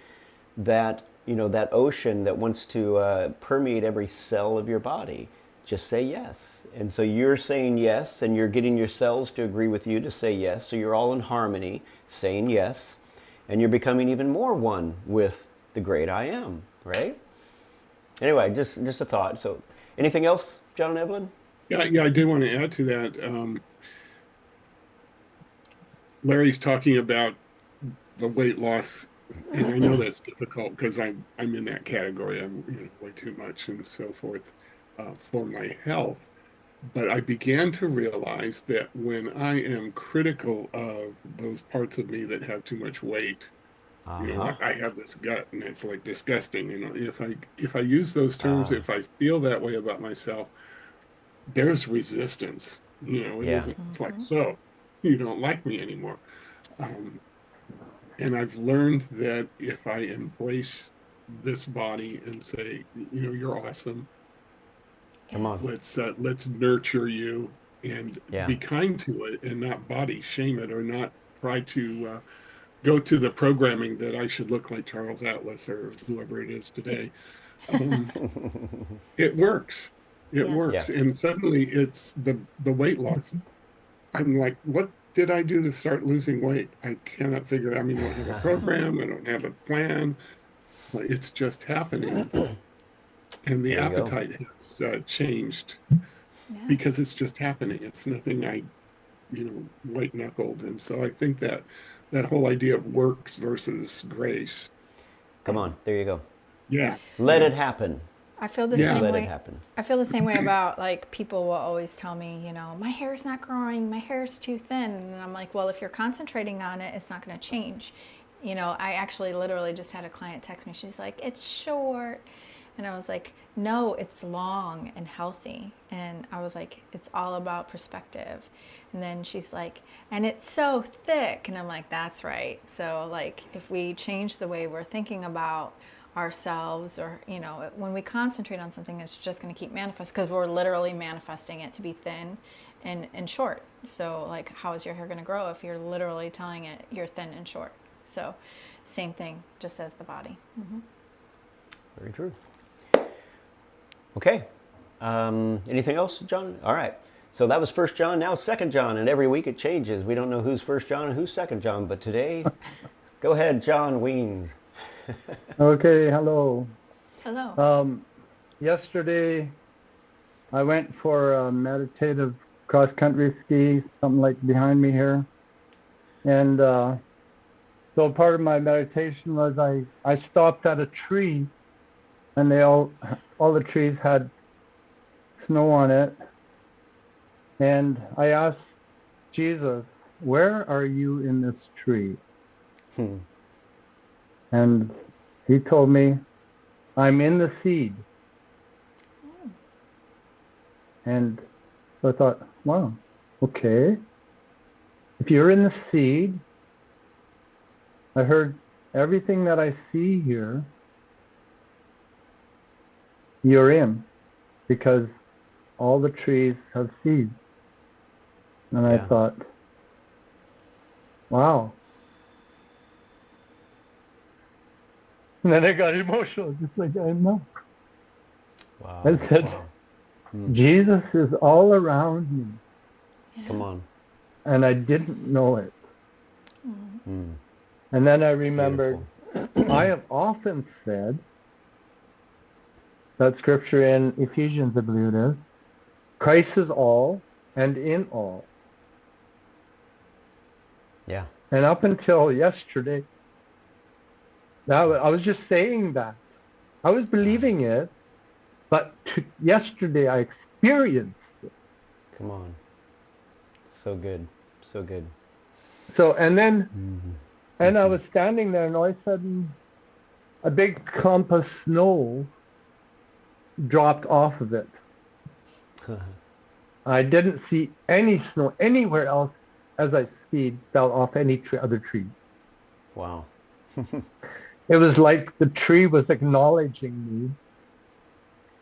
[SPEAKER 1] that, that ocean that wants to permeate every cell of your body. Just say yes. And so you're saying yes, and you're getting your cells to agree with you to say yes. So you're all in harmony, saying yes, and you're becoming even more one with the great I am, right? Anyway, just a thought. So anything else, John and Evelyn?
[SPEAKER 3] Yeah, I did want to add to that. Larry's talking about the weight loss, and I know that's difficult because I'm in that category. I'm way too much and so forth for my health. But I began to realize that when I am critical of those parts of me that have too much weight, like I have this gut and it's like disgusting. If I use those terms, if I feel that way about myself, there's resistance.
[SPEAKER 1] Yeah.
[SPEAKER 3] It's like, so you don't like me anymore. And I've learned that if I embrace this body and say, you're awesome.
[SPEAKER 1] Come on.
[SPEAKER 3] Let's nurture you and
[SPEAKER 1] Yeah.
[SPEAKER 3] be kind to it and not body shame it or not try to go to the programming that I should look like Charles Atlas or whoever it is today. It works. It
[SPEAKER 5] Yeah.
[SPEAKER 3] works.
[SPEAKER 1] Yeah.
[SPEAKER 3] And suddenly it's the weight loss. I'm like, what did I do to start losing weight? I cannot figure it out. I mean, I don't have a program. I don't have a plan. It's just happening. And the
[SPEAKER 1] There you go.
[SPEAKER 3] appetite has changed
[SPEAKER 5] Yeah.
[SPEAKER 3] because it's just happening. It's nothing I, white knuckled. And so I think that whole idea of works versus grace.
[SPEAKER 1] Come on. There you go.
[SPEAKER 3] Yeah.
[SPEAKER 1] Let it happen.
[SPEAKER 5] I feel the
[SPEAKER 3] Yeah.
[SPEAKER 5] same
[SPEAKER 1] Let
[SPEAKER 5] way.
[SPEAKER 1] it happen.
[SPEAKER 5] I feel the same way about like people will always tell me, my hair's not growing, my hair's too thin. And I'm like, well, if you're concentrating on it, it's not going to change. I actually literally just had a client text me. She's like, it's short. And I was like, no, it's long and healthy. And I was like, it's all about perspective. And then she's like, and it's so thick. And I'm like, that's right. So like, if we change the way we're thinking about ourselves, or when we concentrate on something, it's just going to keep manifesting, because we're literally manifesting it to be thin and short. So like, how is your hair going to grow if you're literally telling it you're thin and short? So, same thing, just as the body.
[SPEAKER 1] Very true. Okay. Anything else, John? All right. So that was First John. Now Second John, and every week it changes. We don't know who's First John and who's Second John, but today, go ahead, John Weens.
[SPEAKER 12] Okay, hello.
[SPEAKER 5] Hello.
[SPEAKER 12] Yesterday, I went for a meditative cross-country ski, something like behind me here. And so part of my meditation was I stopped at a tree, and all the trees had snow on it. And I asked Jesus, where are you in this tree? And he told me, I'm in the seed. And so I thought, wow, okay. If you're in the seed, I heard everything that I see here, you're in, because all the trees have seeds. And I thought, wow. And then I got emotional, just like I know.
[SPEAKER 1] Wow.
[SPEAKER 12] I said, Jesus is all around me.
[SPEAKER 1] Come on.
[SPEAKER 12] And I didn't know it. And then I remembered, I have often said, that scripture in Ephesians, I believe it is, Christ is all and in all.
[SPEAKER 1] Yeah.
[SPEAKER 12] And up until yesterday, I was just saying that. I was believing it, but yesterday I experienced it.
[SPEAKER 1] Come on. So good. So good.
[SPEAKER 12] So, and then, and I was standing there, and all of a sudden, a big clump of snow dropped off of it. I didn't see any snow anywhere else as I skied, fell off any other tree.
[SPEAKER 1] Wow.
[SPEAKER 12] It was like the tree was acknowledging me.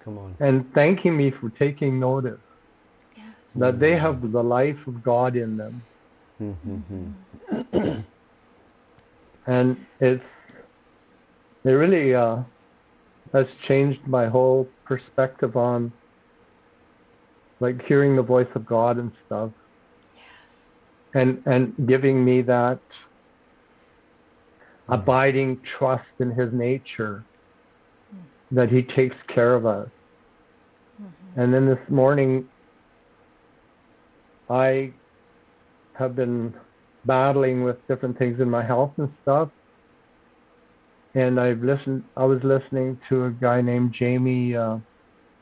[SPEAKER 1] Come on.
[SPEAKER 12] And thanking me for taking notice.
[SPEAKER 5] Yes.
[SPEAKER 12] That they have the life of God in them. And it really has changed my whole perspective on like hearing the voice of God and stuff.
[SPEAKER 5] Yes.
[SPEAKER 12] And giving me that abiding trust in his nature, that he takes care of us. And then this morning, I have been battling with different things in my health and stuff. And I was listening to a guy named Jamie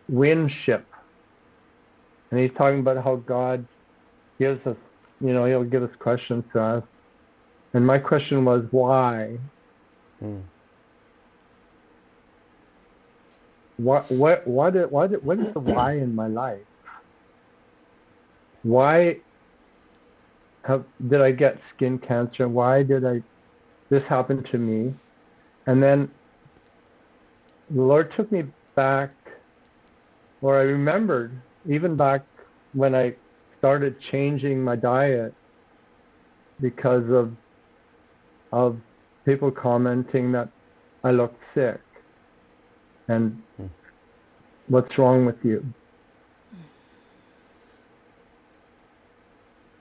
[SPEAKER 12] Winship. And he's talking about how God gives us, he'll give us questions to ask. And my question was, why? What is the why in my life? Why did I get skin cancer? Why did this happen to me? And then the Lord took me back, or I remembered even back when I started changing my diet because of people commenting that I looked sick. And what's wrong with you?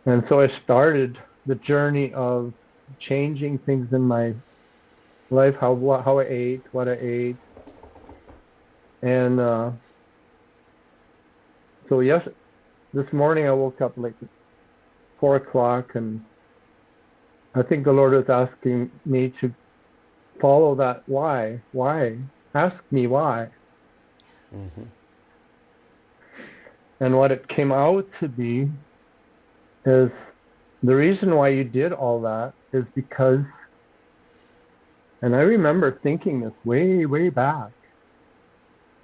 [SPEAKER 12] And so I started the journey of changing things in my life, how I ate, what I ate. And so yes, this morning I woke up like 4 o'clock, and I think the Lord was asking me to follow that why. Why? Ask me why. And what it came out to be is the reason why you did all that is because, and I remember thinking this way, way back,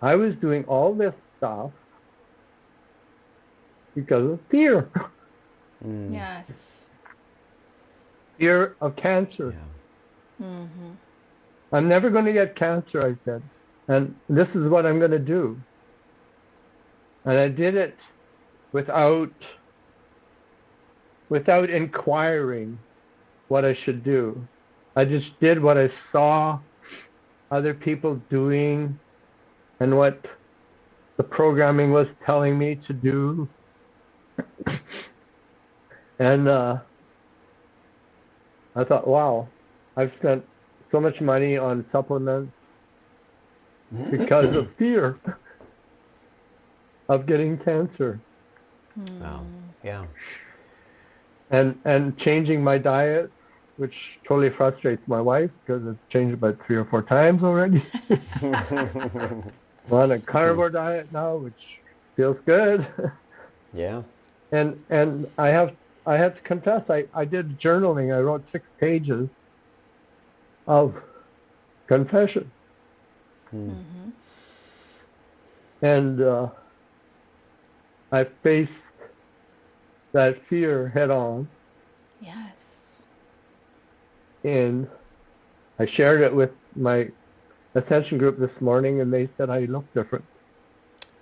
[SPEAKER 12] I was doing all this stuff because of fear.
[SPEAKER 5] Yes.
[SPEAKER 12] Fear of cancer. I'm never going to get cancer, I said. And this is what I'm going to do. And I did it without inquiring what I should do. I just did what I saw other people doing and what the programming was telling me to do. And I thought, wow, I've spent so much money on supplements because of fear of getting cancer.
[SPEAKER 1] Wow. Yeah.
[SPEAKER 12] And changing my diet, which totally frustrates my wife because I've changed about 3 or 4 times already. I'm on a carnivore diet now, which feels good.
[SPEAKER 1] Yeah.
[SPEAKER 12] And I have to confess, I did journaling. I wrote 6 pages of confession. And I faced that fear head on,
[SPEAKER 5] Yes.
[SPEAKER 12] and I shared it with my ascension group this morning, and they said I look different.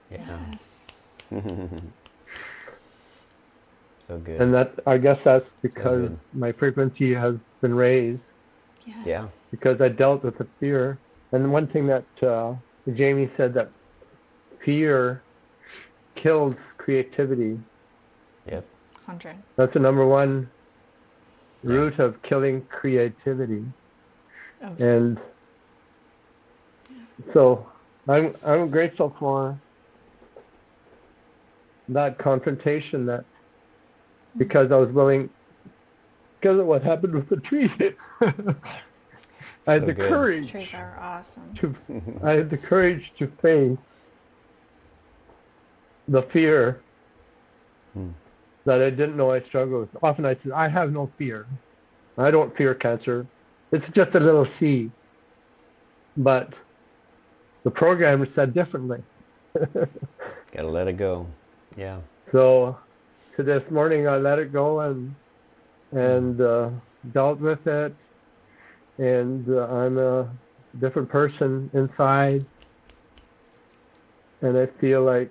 [SPEAKER 1] Yeah.
[SPEAKER 5] Yes.
[SPEAKER 1] So good.
[SPEAKER 12] And that, I guess that's because
[SPEAKER 1] good.
[SPEAKER 12] my frequency has been raised
[SPEAKER 5] Yes.
[SPEAKER 1] Yeah.
[SPEAKER 12] because I dealt with the fear. And one thing that Jamie said, that fear kills creativity.
[SPEAKER 1] Yep.
[SPEAKER 5] 100.
[SPEAKER 12] That's the number one root of killing creativity.
[SPEAKER 5] Of-
[SPEAKER 12] And so I'm grateful for that confrontation, that because I was willing, because of what happened with the tree, I had
[SPEAKER 1] So
[SPEAKER 12] the
[SPEAKER 1] good.
[SPEAKER 12] courage
[SPEAKER 5] Trees are awesome.
[SPEAKER 12] I had the courage to face the fear that I didn't know I struggled with. Often I said, I have no fear. I don't fear cancer. It's just a little seed. But the program said differently.
[SPEAKER 1] Gotta let it go. Yeah.
[SPEAKER 12] So to this morning, I let it go and dealt with it. And I'm a different person inside. And I feel like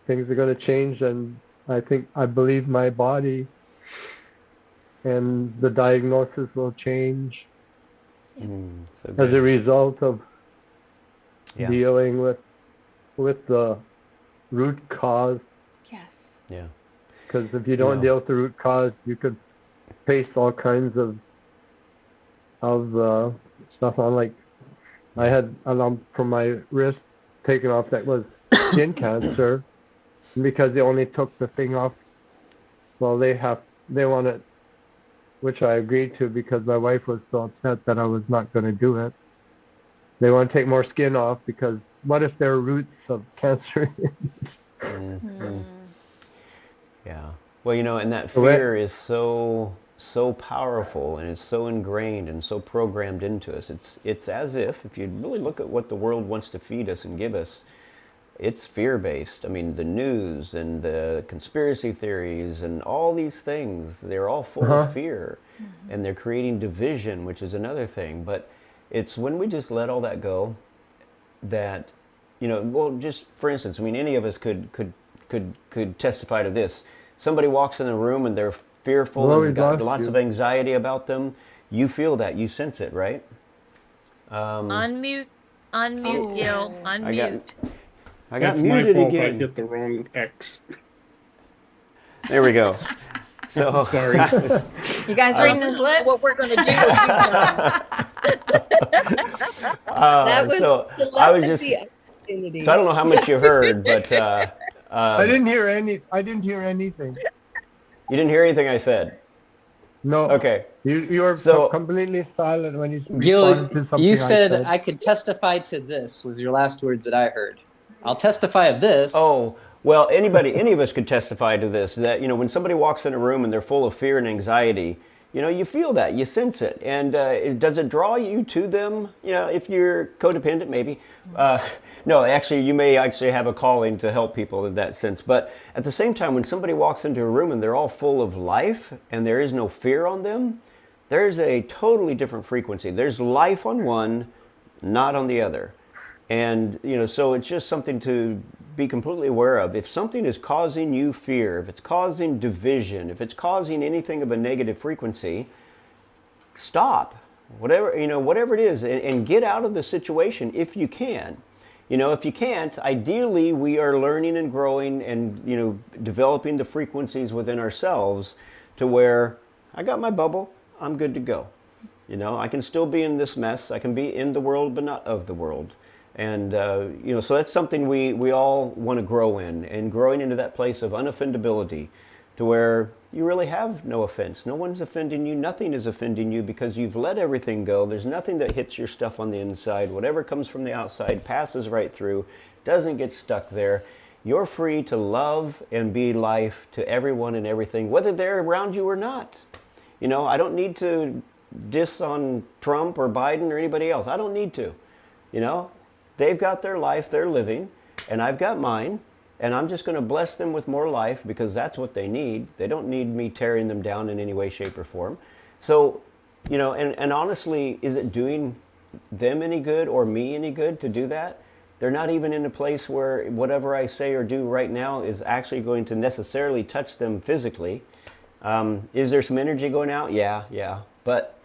[SPEAKER 12] things are going to change. And I believe my body and the diagnosis will change
[SPEAKER 1] So
[SPEAKER 12] as a
[SPEAKER 1] good.
[SPEAKER 12] result of
[SPEAKER 1] Yeah.
[SPEAKER 12] dealing with the root cause.
[SPEAKER 5] Yes.
[SPEAKER 1] Yeah.
[SPEAKER 12] Because if you don't deal with the root cause, you could face all kinds of stuff on. Like I had a lump from my wrist taken off that was skin cancer, and because they only took the thing off. Well, they want it, which I agreed to because my wife was so upset that I was not going to do it. They want to take more skin off because what if there are roots of cancer?
[SPEAKER 1] Yeah. Well, and that fear is so powerful, and it's so ingrained and so programmed into us. It's as if you really look at what the world wants to feed us and give us, it's fear-based. I mean, the news and the conspiracy theories and all these things, they're all full of fear. And they're creating division, which is another thing. But it's when we just let all that go that, well, just for instance, I mean, any of us could testify to this. Somebody walks in the room and they're fearful and got lots of anxiety about them. You feel that, you sense it, right?
[SPEAKER 10] Unmute, Gil, unmute.
[SPEAKER 1] I got
[SPEAKER 3] That's
[SPEAKER 1] muted
[SPEAKER 3] my fault.
[SPEAKER 1] again.
[SPEAKER 3] I hit the wrong X.
[SPEAKER 1] There we go. So
[SPEAKER 3] sorry.
[SPEAKER 5] You guys reading his lips?
[SPEAKER 10] What we're gonna do?
[SPEAKER 9] That was
[SPEAKER 1] so I was just.
[SPEAKER 9] opportunity.
[SPEAKER 1] So I don't know how much you heard, but
[SPEAKER 12] I didn't hear anything.
[SPEAKER 1] You didn't hear anything I said.
[SPEAKER 12] No.
[SPEAKER 1] Okay.
[SPEAKER 12] You were
[SPEAKER 1] So-
[SPEAKER 12] completely silent when you
[SPEAKER 8] Gil,
[SPEAKER 12] responded to something
[SPEAKER 8] you
[SPEAKER 12] I
[SPEAKER 8] said
[SPEAKER 12] said.
[SPEAKER 8] I could testify to this, was your last words that I heard. I'll testify of this.
[SPEAKER 1] Oh, well, any of us could testify to this, that, when somebody walks in a room and they're full of fear and anxiety, you feel that, you sense it. And does it draw you to them? If you're codependent, maybe. No, actually, you may actually have a calling to help people in that sense. But at the same time, when somebody walks into a room and they're all full of life and there is no fear on them, there's a totally different frequency. There's life on one, not on the other. And, so it's just something to be completely aware of. If something is causing you fear, if it's causing division, if it's causing anything of a negative frequency, stop, whatever, whatever it is, and get out of the situation if you can. If you can't, ideally we are learning and growing and, developing the frequencies within ourselves to where I got my bubble, I'm good to go. I can still be in this mess. I can be in the world, but not of the world. And, so that's something we all want to grow in, and growing into that place of unoffendability to where you really have no offense. No one's offending you. Nothing is offending you because you've let everything go. There's nothing that hits your stuff on the inside. Whatever comes from the outside passes right through, doesn't get stuck there. You're free to love and be life to everyone and everything, whether they're around you or not. I don't need to diss on Trump or Biden or anybody else. I don't need to. They've got their life they're living, and I've got mine. And I'm just going to bless them with more life because that's what they need. They don't need me tearing them down in any way, shape, or form. So, and honestly, is it doing them any good or me any good to do that? They're not even in a place where whatever I say or do right now is actually going to necessarily touch them physically. Is there some energy going out? Yeah. But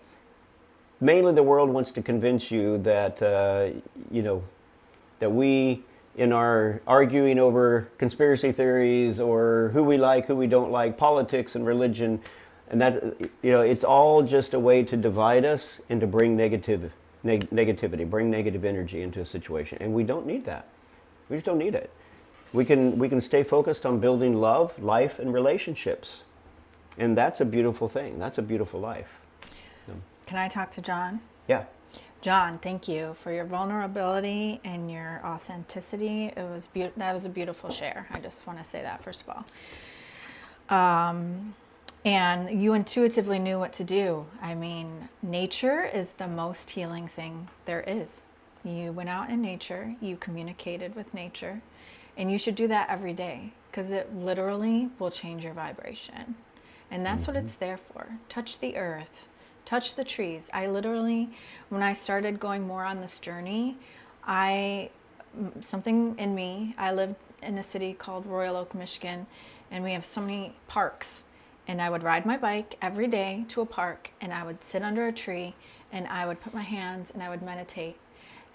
[SPEAKER 1] mainly the world wants to convince you that, that we, in our arguing over conspiracy theories or who we like, who we don't like, politics and religion, and that, it's all just a way to divide us and to bring negativity, bring negative energy into a situation. And we don't need that. We just don't need it. We can stay focused on building love, life, and relationships. And that's a beautiful thing. That's a beautiful life.
[SPEAKER 5] Can I talk to John?
[SPEAKER 1] Yeah.
[SPEAKER 5] John, thank you for your vulnerability and your authenticity. That was a beautiful share. I just want to say that first of all. And you intuitively knew what to do. I mean, nature is the most healing thing there is. You went out in nature, you communicated with nature, and you should do that every day because it literally will change your vibration. And that's what it's there for. Touch the earth. Touch the trees. I literally, when I started going more on this journey, something in me, I lived in a city called Royal Oak, Michigan, and we have so many parks. And I would ride my bike every day to a park, and I would sit under a tree, and I would put my hands and I would meditate,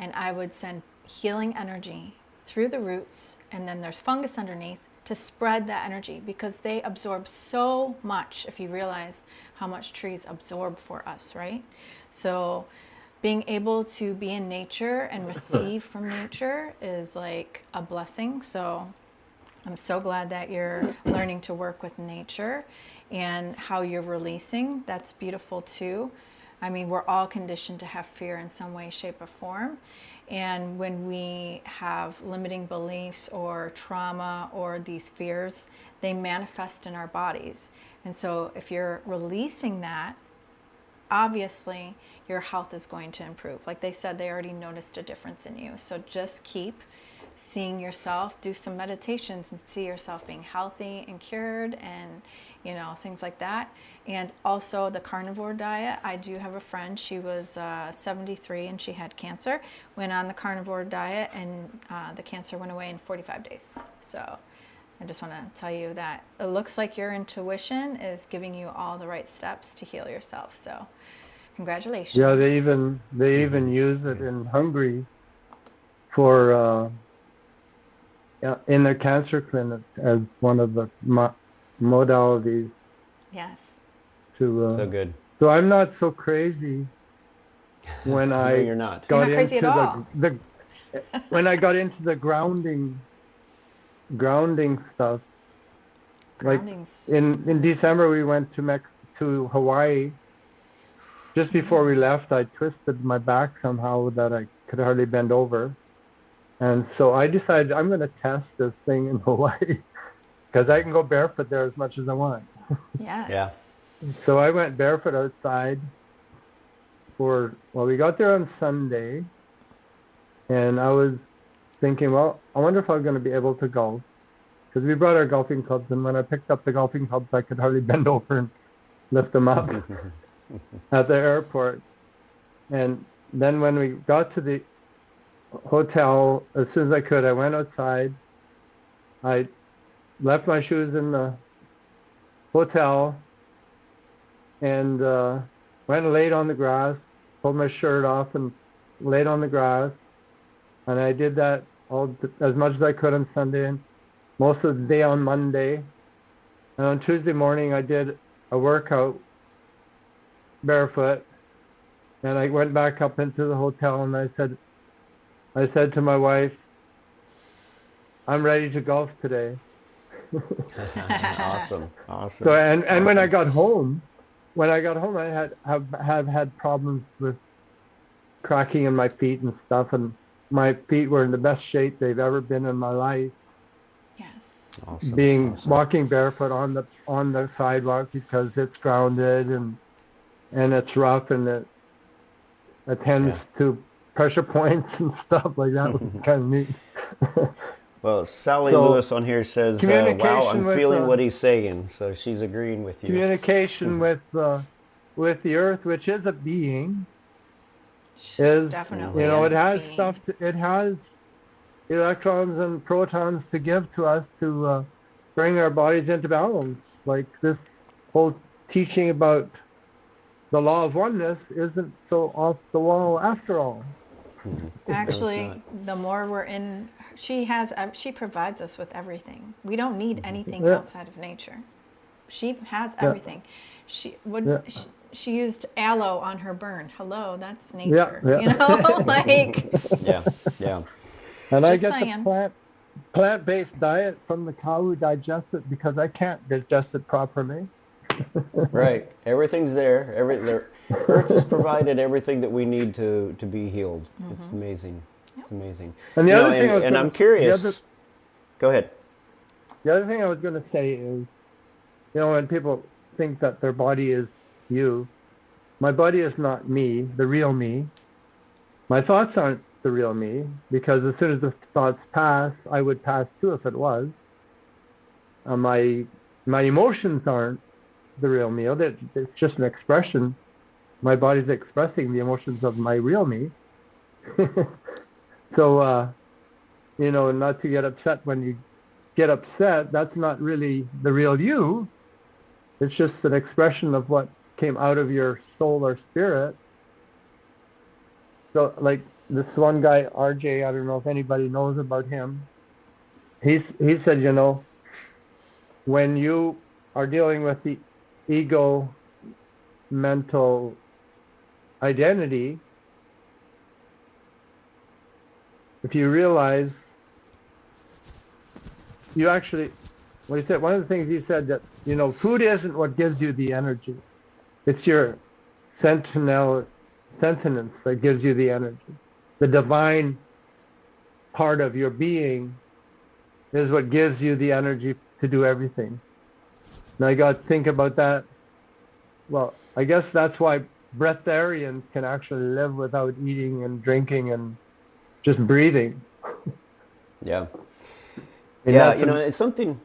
[SPEAKER 5] and I would send healing energy through the roots, and then there's fungus underneath, to spread that energy because they absorb so much. If you realize how much trees absorb for us, right? So being able to be in nature and receive from nature is like a blessing. So I'm so glad that you're learning to work with nature and how you're releasing. That's beautiful too. I mean, we're all conditioned to have fear in some way, shape, or form. And when we have limiting beliefs or trauma or these fears, they manifest in our bodies. And so if you're releasing that, obviously your health is going to improve. Like they said, they already noticed a difference in you. So just keep seeing yourself, do some meditations and see yourself being healthy and cured and, things like that. And also the carnivore diet. I do have a friend, she was 73 and she had cancer, went on the carnivore diet and the cancer went away in 45 days. So I just want to tell you that it looks like your intuition is giving you all the right steps to heal yourself. So congratulations.
[SPEAKER 12] Yeah, they even use it in Hungary for in their cancer clinic as one of the modalities.
[SPEAKER 5] Yes.
[SPEAKER 1] So good.
[SPEAKER 12] So I'm not so crazy when
[SPEAKER 1] No,
[SPEAKER 12] I
[SPEAKER 1] you're not.
[SPEAKER 12] got
[SPEAKER 5] You're not crazy
[SPEAKER 12] into
[SPEAKER 5] at all.
[SPEAKER 12] when I got into the grounding stuff.
[SPEAKER 5] Groundings.
[SPEAKER 12] Like in December we went to Hawaii. Just before we left, I twisted my back somehow that I could hardly bend over. And so I decided I'm going to test this thing in Hawaii because I can go barefoot there as much as I want.
[SPEAKER 5] Yes.
[SPEAKER 1] Yeah.
[SPEAKER 12] So I went barefoot outside we got there on Sunday, and I was thinking, well, I wonder if I'm going to be able to golf, because we brought our golfing clubs, and when I picked up the golfing clubs, I could hardly bend over and lift them up at the airport. And then when we got to the hotel, as soon as I could, I went outside. I left my shoes in the hotel, and went and laid on the grass, pulled my shirt off and laid on the grass. And I did that as much as I could on Sunday and most of the day on Monday. And on Tuesday morning, I did a workout barefoot. And I went back up into the hotel and I said to my wife, I'm ready to golf today.
[SPEAKER 1] Awesome. Awesome.
[SPEAKER 12] So and
[SPEAKER 1] awesome.
[SPEAKER 12] when I got home, I have had problems with cracking in my feet and stuff, and my feet were in the best shape they've ever been in my life.
[SPEAKER 5] Yes.
[SPEAKER 1] Awesome.
[SPEAKER 12] Walking barefoot on the sidewalk because it's grounded and it's rough and it attends to pressure points and stuff like that, which is kind of neat.
[SPEAKER 1] Well, Sally
[SPEAKER 12] So,
[SPEAKER 1] Lewis on here says, "Wow,
[SPEAKER 12] communication
[SPEAKER 1] I'm
[SPEAKER 12] with,
[SPEAKER 1] feeling what he's saying." So she's agreeing with you.
[SPEAKER 12] Communication with the earth, which is a being,
[SPEAKER 5] She's
[SPEAKER 12] is
[SPEAKER 5] definitely
[SPEAKER 12] it
[SPEAKER 5] a
[SPEAKER 12] has
[SPEAKER 5] being.
[SPEAKER 12] it has electrons and protons to give to us to bring our bodies into balance. Like this whole teaching about the law of oneness isn't so off the wall after all.
[SPEAKER 5] Actually, the more we're in, she provides us with everything. We don't need anything outside of nature. She has everything. She used aloe on her burn. Hello, that's nature. You know, like.
[SPEAKER 1] Yeah.
[SPEAKER 12] And I
[SPEAKER 5] Just
[SPEAKER 12] get
[SPEAKER 5] saying.
[SPEAKER 12] the plant-based diet from the cow who digests it because I can't digest it properly.
[SPEAKER 1] Right. Everything's there. Earth has provided everything that we need to be healed. It's amazing. It's amazing.
[SPEAKER 12] And the
[SPEAKER 1] You know,
[SPEAKER 12] other thing
[SPEAKER 1] and I'm curious. Go ahead.
[SPEAKER 12] The other thing I was going to say is, when people think that their body is you, my body is not me, the real me. My thoughts aren't the real me, because as soon as the thoughts pass, I would pass too if it was. My emotions aren't the real me. It's just an expression. My body's expressing the emotions of my real me. So, not to get upset when you get upset, that's not really the real you. It's just an expression of what came out of your soul or spirit. So, like this one guy, RJ, I don't know if anybody knows about him. He said, when you are dealing with the ego mental identity, if you realize you actually, well, he said, one of the things he said that, food isn't what gives you the energy. It's your sentience that gives you the energy. The divine part of your being is what gives you the energy to do everything. Now you got to think about that. Well, I guess that's why breatharians can actually live without eating and drinking and just breathing.
[SPEAKER 1] Yeah.
[SPEAKER 12] And
[SPEAKER 1] Yeah,
[SPEAKER 12] that's
[SPEAKER 1] it's something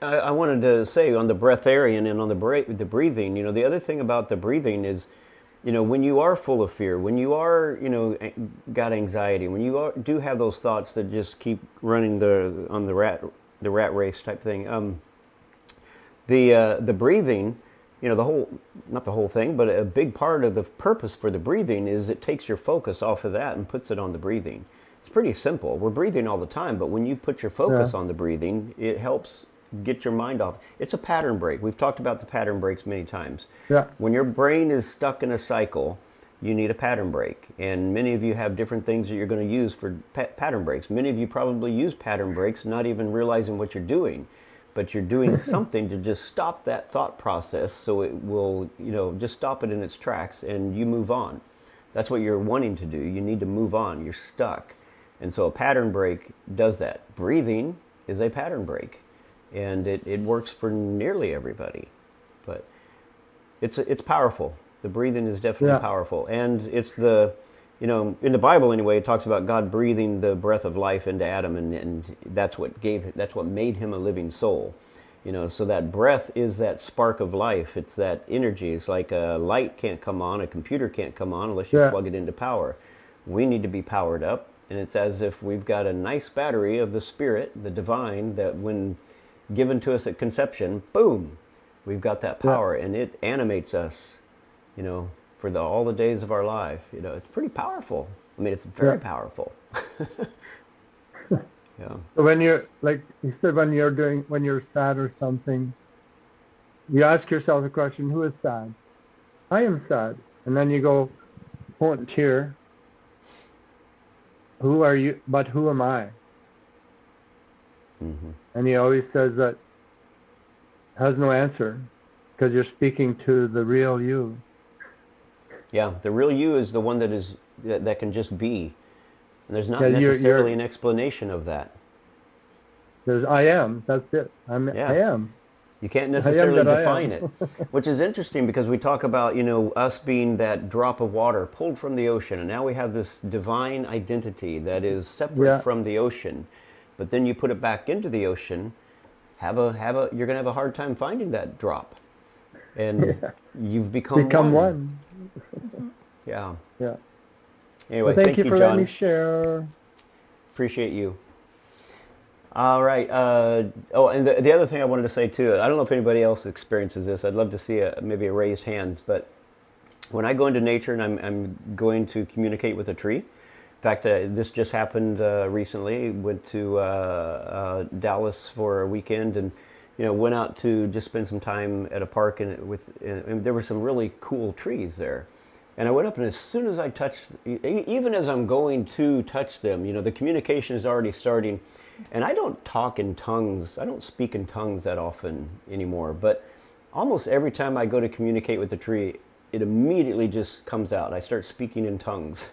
[SPEAKER 1] I wanted to say on the breatharian and on the breathing. The other thing about the breathing is, when you are full of fear, when you are, got anxiety, when you do have those thoughts that just keep running the rat race type thing, the breathing, not the whole thing, but a big part of the purpose for the breathing is it takes your focus off of that and puts it on the breathing. It's pretty simple. We're breathing all the time, but when you put your focus on the breathing, it helps get your mind off. It's a pattern break. We've talked about the pattern breaks many times.
[SPEAKER 12] Yeah.
[SPEAKER 1] When your brain is stuck in a cycle, you need a pattern break. And many of you have different things that you're going to use for pattern breaks. Many of you probably use pattern breaks not even realizing what you're doing. But you're doing something to just stop that thought process so it will, just stop it in its tracks and you move on. That's what you're wanting to do. You need to move on. You're stuck. And so a pattern break does that. Breathing is a pattern break. And it works for nearly everybody. But it's powerful. The breathing is definitely powerful. And it's in the Bible anyway, it talks about God breathing the breath of life into Adam, and that's what made him a living soul. So that breath is that spark of life. It's that energy. It's like a light can't come on, a computer can't come on unless you plug it into power. We need to be powered up, and it's as if we've got a nice battery of the spirit, the divine, that when given to us at conception, boom, we've got that power, and it animates us, for all the days of our life. You know, it's pretty powerful. I mean, it's very powerful. Yeah.
[SPEAKER 12] So when you're, like you said, when you're sad or something, you ask yourself the question, who is sad? I am sad. And then you go, won't tear. Who are you? But who am I?
[SPEAKER 1] Mm-hmm.
[SPEAKER 12] And he always says that has no answer because you're speaking to the real you.
[SPEAKER 1] Yeah, the real you is the one that can just be. And there's not
[SPEAKER 12] Yeah,
[SPEAKER 1] necessarily an explanation of that.
[SPEAKER 12] There's I am. That's it. I am.
[SPEAKER 1] You can't necessarily
[SPEAKER 12] that I
[SPEAKER 1] define
[SPEAKER 12] am.
[SPEAKER 1] it, which is interesting because we talk about, you know, us being that drop of water pulled from the ocean, and now we have this divine identity that is separate from the ocean. But then you put it back into the ocean, you're going to have a hard time finding that drop, and you've become
[SPEAKER 12] one.
[SPEAKER 1] Yeah.
[SPEAKER 12] Yeah.
[SPEAKER 1] Anyway,
[SPEAKER 12] well, thank you for
[SPEAKER 1] John.
[SPEAKER 12] letting me share.
[SPEAKER 1] Appreciate you. All right. Oh, and the other thing I wanted to say too, I don't know if anybody else experiences this. I'd love to see maybe a raised hands. But when I go into nature and I'm going to communicate with a tree, in fact, this just happened recently. Went to Dallas for a weekend and went out to just spend some time at a park and there were some really cool trees there. And I went up, and as soon as I touched, even as I'm going to touch them, the communication is already starting. And I don't talk in tongues. I don't speak in tongues that often anymore. But almost every time I go to communicate with the tree, it immediately just comes out. I start speaking in tongues.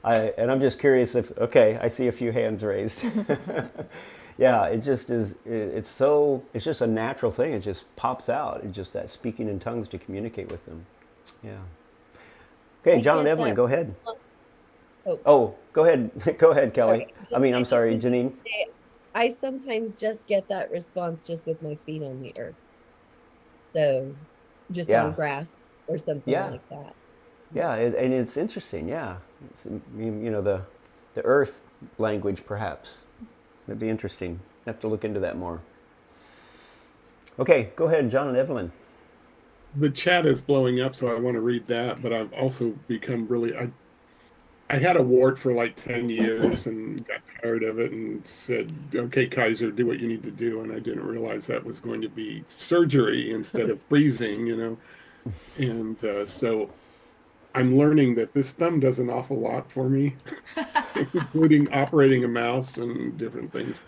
[SPEAKER 1] And I'm just curious if, okay, I see a few hands raised. Yeah, it just is, it's just a natural thing. It just pops out. It's just that speaking in tongues to communicate with them. Yeah. Okay, John and Evelyn, go ahead. Oh, go ahead. Go ahead, Kelly.
[SPEAKER 9] Okay.
[SPEAKER 1] I'm sorry, Janine.
[SPEAKER 9] I sometimes just get that response just with my feet on the earth. So just on grass or something like that.
[SPEAKER 1] Yeah, and it's interesting, yeah. It's, the earth language, perhaps. It'd be interesting. I have to look into that more. Okay, go ahead, John and Evelyn.
[SPEAKER 3] The chat is blowing up, so I want to read that, but I've also become really, I had a wart for like 10 years and got tired of it and said, okay, Kaiser, do what you need to do. And I didn't realize that was going to be surgery instead of freezing, And so I'm learning that this thumb does an awful lot for me, including operating a mouse and different things.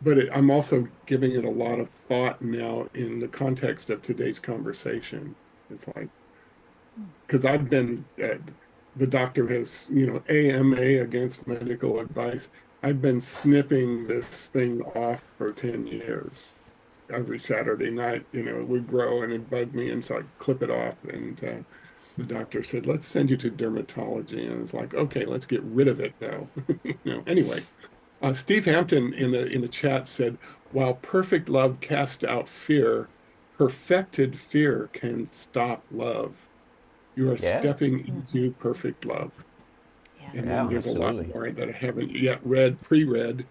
[SPEAKER 3] But I'm also giving it a lot of thought now in the context of today's conversation. It's like, because I've been, the doctor has, AMA against medical advice. I've been snipping this thing off for 10 years. Every Saturday night, it would grow and it'd bug me. And so I'd clip it off. And the doctor said, let's send you to dermatology. And it's like, okay, let's get rid of it though. Anyway. Steve Hampton in the chat said, while perfect love casts out fear, perfected fear can stop love. You are stepping into perfect love. Yeah. And then there's a lot more that I haven't yet pre-read.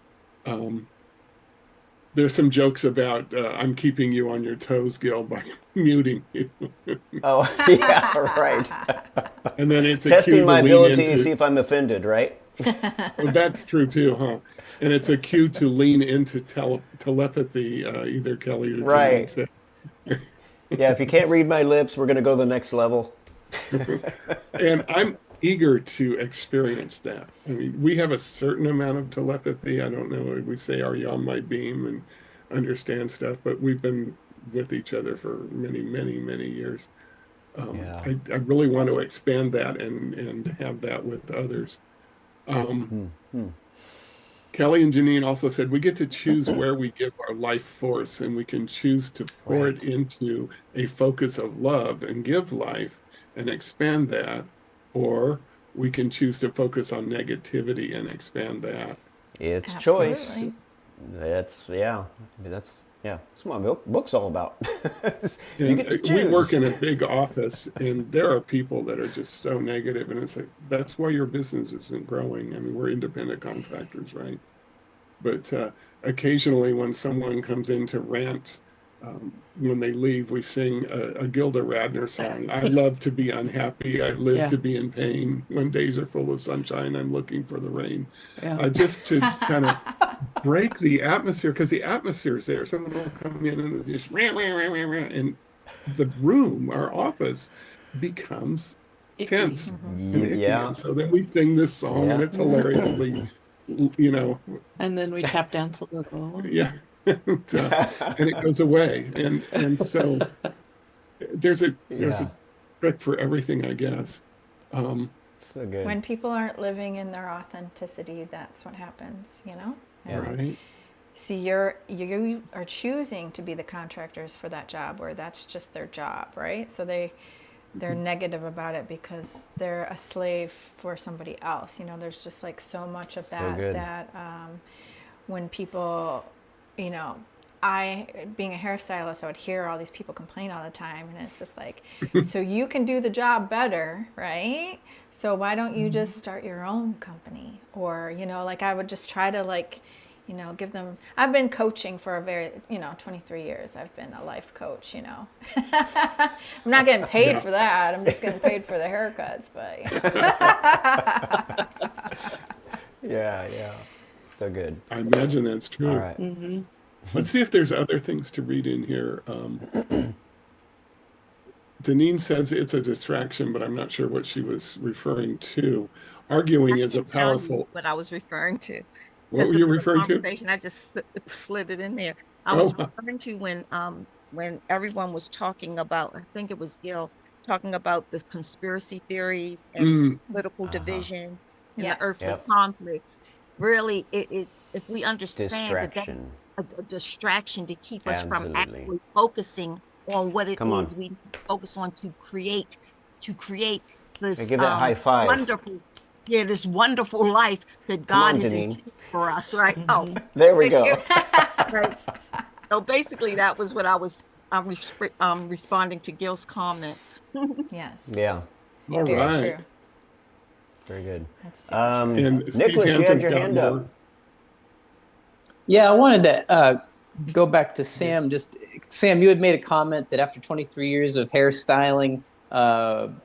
[SPEAKER 3] There's some jokes about I'm keeping you on your toes, Gil, by muting you.
[SPEAKER 1] Oh, yeah, right.
[SPEAKER 3] And then it's
[SPEAKER 1] testing my ability to see if I'm offended, right?
[SPEAKER 3] Well, that's true too, huh? And it's a cue to lean into telepathy, either Kelly or
[SPEAKER 1] right.
[SPEAKER 3] Said.
[SPEAKER 1] Yeah, if you can't read my lips, we're going to go to the next level.
[SPEAKER 3] And I'm eager to experience that. I mean, we have a certain amount of telepathy. I don't know, we say, are you on my beam and understand stuff, but we've been with each other for many, many, many years. I really want to expand that and have that with others. Kelly and Janine also said we get to choose where we give our life force, and we can choose to pour it into a focus of love and give life and expand that, or we can choose to focus on negativity and expand that.
[SPEAKER 1] It's choice. That's that's what my book's all about. You get to choose.
[SPEAKER 3] We work in a big office, and there are people that are just so negative, and it's like, that's why your business isn't growing. I mean, we're independent contractors, right? But occasionally when someone comes in to rant when they leave, we sing a Gilda Radner song. I love to be unhappy. I live
[SPEAKER 13] Yeah.
[SPEAKER 3] to be in pain. When days are full of sunshine, I'm looking for the rain.
[SPEAKER 13] Yeah.
[SPEAKER 3] Just to kind of break the atmosphere, because the atmosphere is there. Someone will come in and just rah, rah, rah, rah, rah, and the room, our office, becomes tense and icky.
[SPEAKER 1] Yeah.
[SPEAKER 3] And so then we sing this song, and
[SPEAKER 1] Yeah.
[SPEAKER 3] it's hilariously, you know,
[SPEAKER 13] And then we tap dance a little.
[SPEAKER 3] yeah, and it goes away. And so there's a
[SPEAKER 1] Yeah.
[SPEAKER 3] trick for everything, I guess.
[SPEAKER 1] So good.
[SPEAKER 5] When people aren't living in their authenticity, that's what happens, you know? And
[SPEAKER 3] Right.
[SPEAKER 5] see, you are choosing to be the contractors for that job, where that's just their job, right? So they're negative about it because they're a slave for somebody else. You know, there's just like so much of
[SPEAKER 1] So
[SPEAKER 5] that
[SPEAKER 1] good.
[SPEAKER 5] when people, you know, being a hairstylist, I would hear all these people complain all the time, and it's just like, so you can do the job better, right? So why don't you just start your own company? Or, you know, like I would just try to like, you know, give them, I've been coaching for 23 years. I've been a life coach, you know. I'm not getting paid for that. I'm just getting paid for the haircuts, but.
[SPEAKER 1] Yeah. So good.
[SPEAKER 3] I imagine that's true.
[SPEAKER 1] All right.
[SPEAKER 13] Mm-hmm.
[SPEAKER 3] Let's see if there's other things to read in here. Deneen says it's a distraction, but I'm not sure what she was referring to. Arguing is a
[SPEAKER 10] can tell you
[SPEAKER 3] powerful.
[SPEAKER 10] what I was referring to.
[SPEAKER 3] What
[SPEAKER 10] This
[SPEAKER 3] were you
[SPEAKER 10] is a
[SPEAKER 3] referring to?
[SPEAKER 10] conversation. I just slid it in there. I was
[SPEAKER 3] Oh,
[SPEAKER 10] referring to when everyone was talking about, I think it was Gil, talking about the conspiracy theories and
[SPEAKER 3] mm,
[SPEAKER 10] political
[SPEAKER 1] Uh-huh.
[SPEAKER 10] division and
[SPEAKER 5] Yes.
[SPEAKER 10] the earthly
[SPEAKER 1] Yep.
[SPEAKER 10] conflicts. Really, it is, if we understand that that's
[SPEAKER 1] Distraction.
[SPEAKER 10] a distraction to keep us from
[SPEAKER 1] Absolutely.
[SPEAKER 10] actually focusing on what it
[SPEAKER 1] Come on.
[SPEAKER 10] is we focus on to create this
[SPEAKER 1] Give that high five.
[SPEAKER 10] wonderful, this wonderful life that
[SPEAKER 1] Come on,
[SPEAKER 10] God has
[SPEAKER 1] Deneen.
[SPEAKER 10] intended for us, right? Oh,
[SPEAKER 1] There we go.
[SPEAKER 10] right. So basically, that was what I was responding to Gil's comments.
[SPEAKER 5] Yes.
[SPEAKER 1] Yeah.
[SPEAKER 3] all
[SPEAKER 5] Very
[SPEAKER 3] right.
[SPEAKER 5] true.
[SPEAKER 1] Very good.
[SPEAKER 5] That's super true.
[SPEAKER 3] And Steve
[SPEAKER 1] Nicholas, you had
[SPEAKER 3] Hampton's
[SPEAKER 1] your
[SPEAKER 3] got
[SPEAKER 1] hand
[SPEAKER 3] more.
[SPEAKER 1] up.
[SPEAKER 8] Yeah, I wanted to go back to Sam. Sam, you had made a comment that after 23 years of hairstyling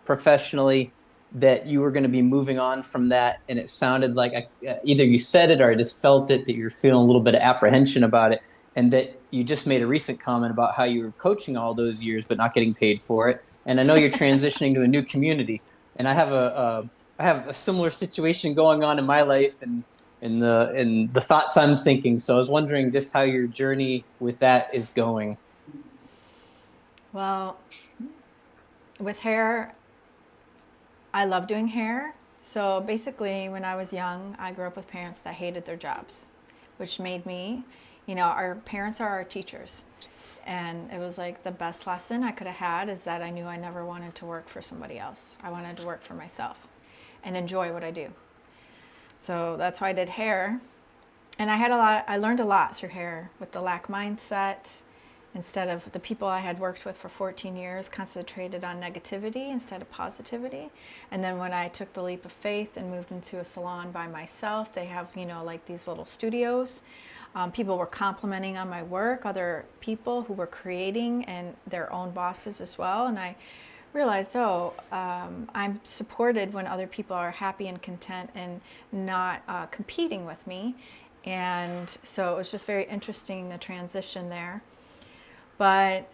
[SPEAKER 8] professionally, that you were going to be moving on from that, and it sounded like either you said it or I just felt it, that you're feeling a little bit of apprehension about it, and that you just made a recent comment about how you were coaching all those years but not getting paid for it. And I know you're transitioning to a new community, and I have a similar situation going on in my life, and the thoughts I'm thinking. So I was wondering just how your journey with that is going.
[SPEAKER 5] Well, with hair, I love doing hair. So basically, when I was young, I grew up with parents that hated their jobs, which made me, you know, our parents are our teachers. And it was like the best lesson I could have had is that I knew I never wanted to work for somebody else. I wanted to work for myself and enjoy what I do. So that's why I did hair. And I learned a lot through hair with the lack mindset. Instead of the people I had worked with for 14 years concentrated on negativity instead of positivity. And then when I took the leap of faith and moved into a salon by myself, they have, you know, like these little studios. People were complimenting on my work, other people who were creating and their own bosses as well. And I realized, I'm supported when other people are happy and content and not competing with me. And so it was just very interesting, the transition there. But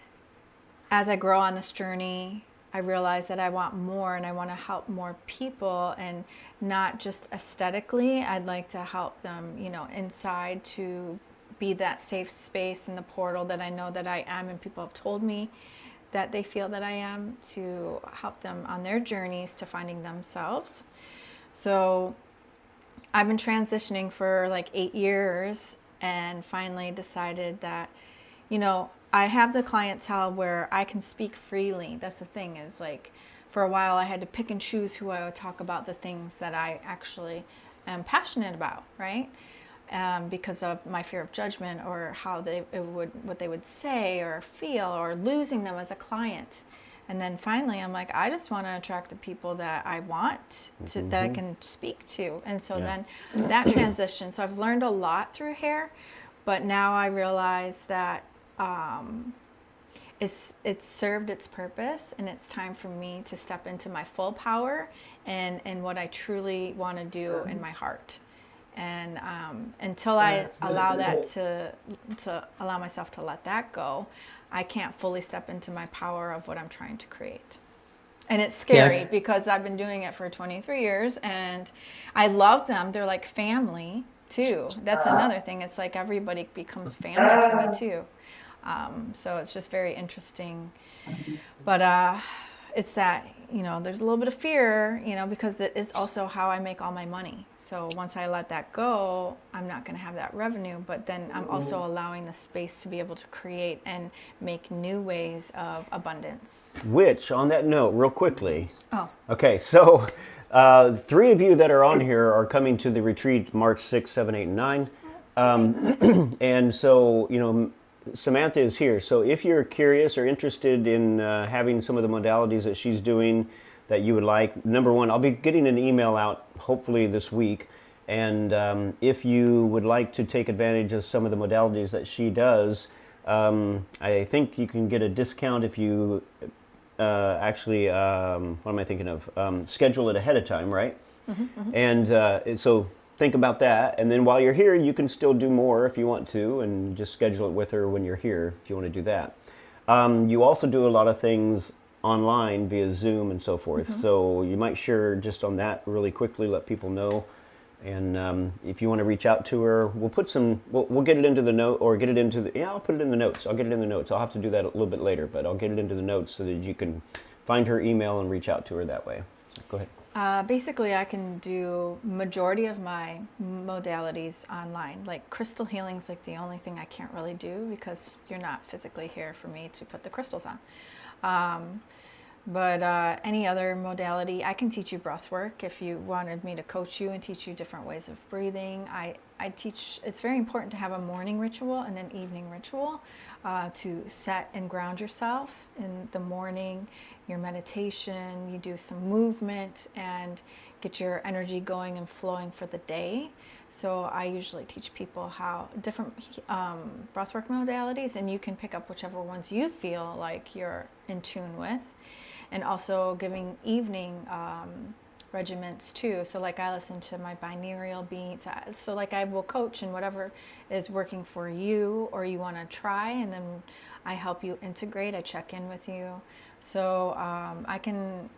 [SPEAKER 5] as I grow on this journey, I realize that I want more and I want to help more people, and not just aesthetically. I'd like to help them, you know, inside, to be that safe space in the portal that I know that I am, and people have told me that they feel that I am, to help them on their journeys to finding themselves. So I've been transitioning for like 8 years, and finally decided that, you know, I have the clientele where I can speak freely. That's the thing, is like, for a while I had to pick and choose who I would talk about the things that I actually am passionate about, right? Because of my fear of judgment, or how what they would say or feel, or losing them as a client. And then finally I'm like, I just want to attract the people that I want to, that I can speak to. And so then that transition. So I've learned a lot through hair, but now I realize that it's served its purpose, and it's time for me to step into my full power and what I truly want to do in my heart. And until I allow that to allow myself to let that go, I can't fully step into my power of what I'm trying to create. And it's scary because I've been doing it for 23 years and I love them. They're like family too. That's another thing. It's like everybody becomes family to me too. So it's just very interesting. But it's that, there's a little bit of fear, because it is also how I make all my money. So once I let that go, I'm not going to have that revenue, but then I'm also allowing the space to be able to create and make new ways of abundance.
[SPEAKER 1] Which, on that note, real quickly.
[SPEAKER 5] Oh.
[SPEAKER 1] Okay, so 3 of you that are on here are coming to the retreat March 6, 7, 8, and 9. And so, Samantha is here. So if you're curious or interested in having some of the modalities that she's doing that you would like, number one, I'll be getting an email out hopefully this week. And if you would like to take advantage of some of the modalities that she does, I think you can get a discount if you actually, what am I thinking of? Schedule it ahead of time, right? And so think about that. And then while you're here, you can still do more if you want to, and just schedule it with her when you're here if you want to do that. You also do a lot of things online via Zoom and so forth. So you might share just on that really quickly, let people know. And if you want to reach out to her, we'll put some, we'll get it into the note, or get it into the, I'll put it in the notes. I'll get it in the notes. I'll have to do that a little bit later, but I'll get it into the notes so that you can find her email and reach out to her that way. So go ahead.
[SPEAKER 5] Basically, I can do majority of my modalities online. Like crystal healing is like the only thing I can't really do because you're not physically here for me to put the crystals on. But any other modality, I can teach you breath work if you wanted me to coach you and teach you different ways of breathing. I teach, it's very important to have a morning ritual and an evening ritual to set and ground yourself. In the morning, your meditation, you do some movement and get your energy going and flowing for the day. So I usually teach people how different breathwork modalities, and you can pick up whichever ones you feel like you're in tune with. And also giving evening regiments too. So like I listen to my binaural beats. So like I will coach in whatever is working for you or you want to try, and then I help you integrate. I check in with you. So I can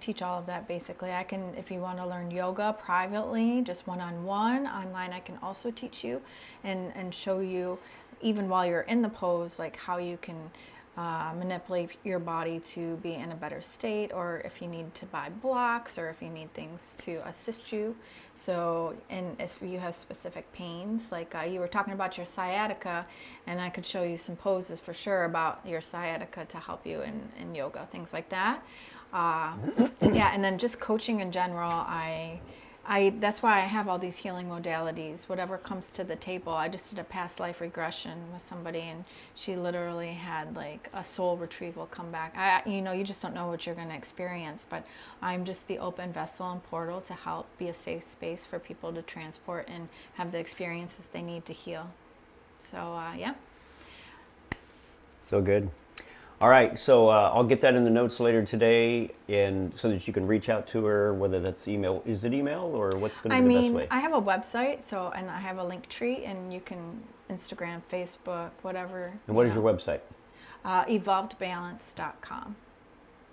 [SPEAKER 5] teach all of that basically. I can, if you want to learn yoga privately, just one-on-one, online I can also teach you and show you even while you're in the pose, like how you can manipulate your body to be in a better state, or if you need to buy blocks, or if you need things to assist you. So, and if you have specific pains, like you were talking about your sciatica, and I could show you some poses for sure about your sciatica to help you in yoga, things like that. Yeah, and then just coaching in general, that's why I have all these healing modalities. Whatever comes to the table. I just did a past life regression with somebody, and she literally had like a soul retrieval come back. You just don't know what you're going to experience, but I'm just the open vessel and portal to help be a safe space for people to transport and have the experiences they need to heal. So yeah.
[SPEAKER 1] So good. All right, so I'll get that in the notes later today, and so that you can reach out to her, whether that's email. Is it email, or what's going to be the best way?
[SPEAKER 5] I have a website, and I have a link tree, and you can Instagram, Facebook, whatever.
[SPEAKER 1] And what is your website?
[SPEAKER 5] Evolvedbalance.com.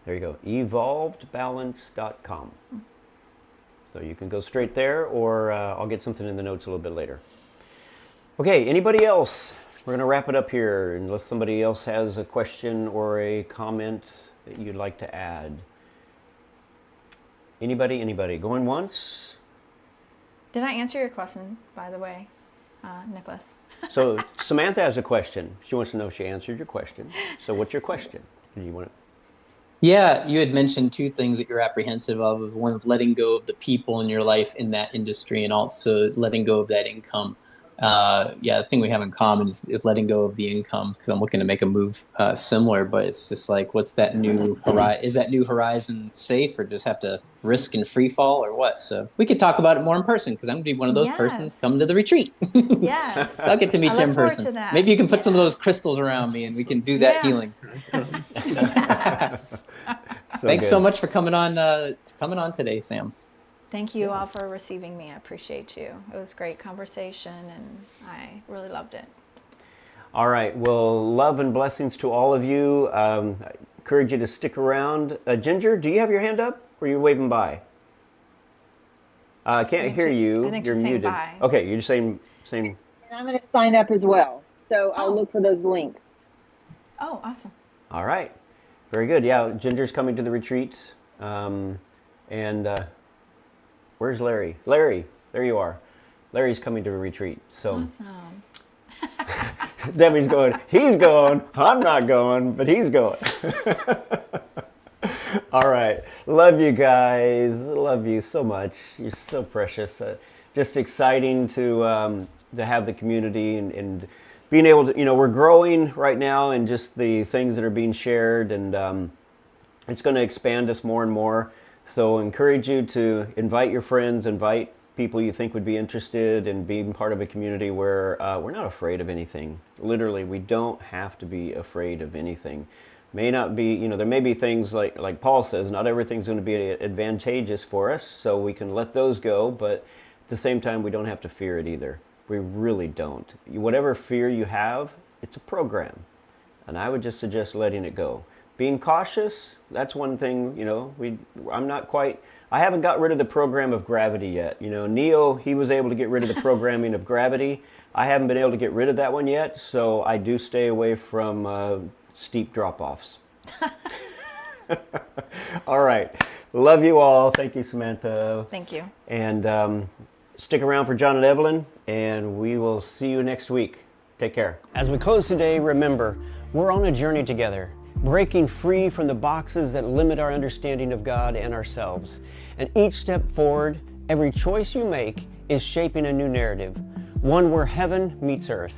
[SPEAKER 1] There you go, evolvedbalance.com. So you can go straight there, or I'll get something in the notes a little bit later. Okay, anybody else? We're going to wrap it up here, unless somebody else has a question or a comment that you'd like to add. Anybody? Going once?
[SPEAKER 5] Did I answer your question, by the way, Nicholas?
[SPEAKER 1] So Samantha has a question. She wants to know if she answered your question. So what's your question? Do you want to?
[SPEAKER 8] Yeah, you had mentioned 2 things that you're apprehensive of. One is letting go of the people in your life in that industry, and also letting go of that income. the thing we have in common is letting go of the income, because I'm looking to make a move similar, but it's just like, what's that new horizon? Is that new horizon safe, or just have to risk and free fall, or what? So we could talk about it more in person, because I'm going to be one of those persons coming to the retreat.
[SPEAKER 5] Yes.
[SPEAKER 8] I'll get to meet you in person.
[SPEAKER 5] To that.
[SPEAKER 8] Maybe you can put some of those crystals around me and we can do that healing. Thanks so much for coming on today, Sam.
[SPEAKER 5] Thank you all for receiving me. I appreciate you. It was a great conversation, and I really loved it.
[SPEAKER 1] All right. Well, love and blessings to all of you. I encourage you to stick around. Ginger, do you have your hand up, or are you waving by? I can't hear you.
[SPEAKER 5] I think
[SPEAKER 1] You're
[SPEAKER 5] she's saying
[SPEAKER 1] muted.
[SPEAKER 5] bye.
[SPEAKER 1] Okay, you're just saying.
[SPEAKER 14] And I'm going to sign up as well. So I'll look for those links.
[SPEAKER 5] Oh, awesome.
[SPEAKER 1] All right. Very good. Yeah, Ginger's coming to the retreat. Where's Larry? Larry, there you are. Larry's coming to a retreat. So
[SPEAKER 5] Awesome.
[SPEAKER 1] Debbie's going, he's going. I'm not going, but he's going. All right. Love you guys. Love you so much. You're so precious. Just exciting to have the community and being able to, we're growing right now, and just the things that are being shared, and it's going to expand us more and more. So encourage you to invite your friends, invite people you think would be interested in being part of a community where we're not afraid of anything. Literally, we don't have to be afraid of anything. May not be, there may be things like Paul says, not everything's going to be advantageous for us, so we can let those go, but at the same time, we don't have to fear it either. We really don't. Whatever fear you have, it's a program, and I would just suggest letting it go. Being cautious, that's one thing, I haven't got rid of the program of gravity yet. Neo, he was able to get rid of the programming of gravity. I haven't been able to get rid of that one yet, so I do stay away from steep drop-offs. All right. Love you all. Thank you, Samantha.
[SPEAKER 5] Thank you.
[SPEAKER 1] And stick around for John and Evelyn, and we will see you next week. Take care. As we close today, remember, we're on a journey together, breaking free from the boxes that limit our understanding of God and ourselves. And each step forward, every choice you make, is shaping a new narrative, one where heaven meets earth,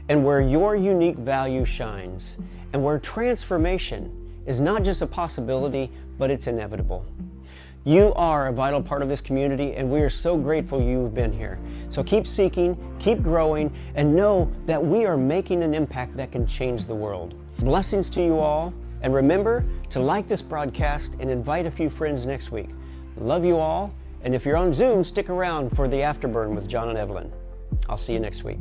[SPEAKER 1] and where your unique value shines, and where transformation is not just a possibility, but it's inevitable. You are a vital part of this community, and we are so grateful you've been here. So keep seeking, keep growing, and know that we are making an impact that can change the world. Blessings to you all, and remember to like this broadcast and invite a few friends next week. Love you all, and if you're on Zoom, stick around for the afterburn with John and Evelyn. I'll see you next week.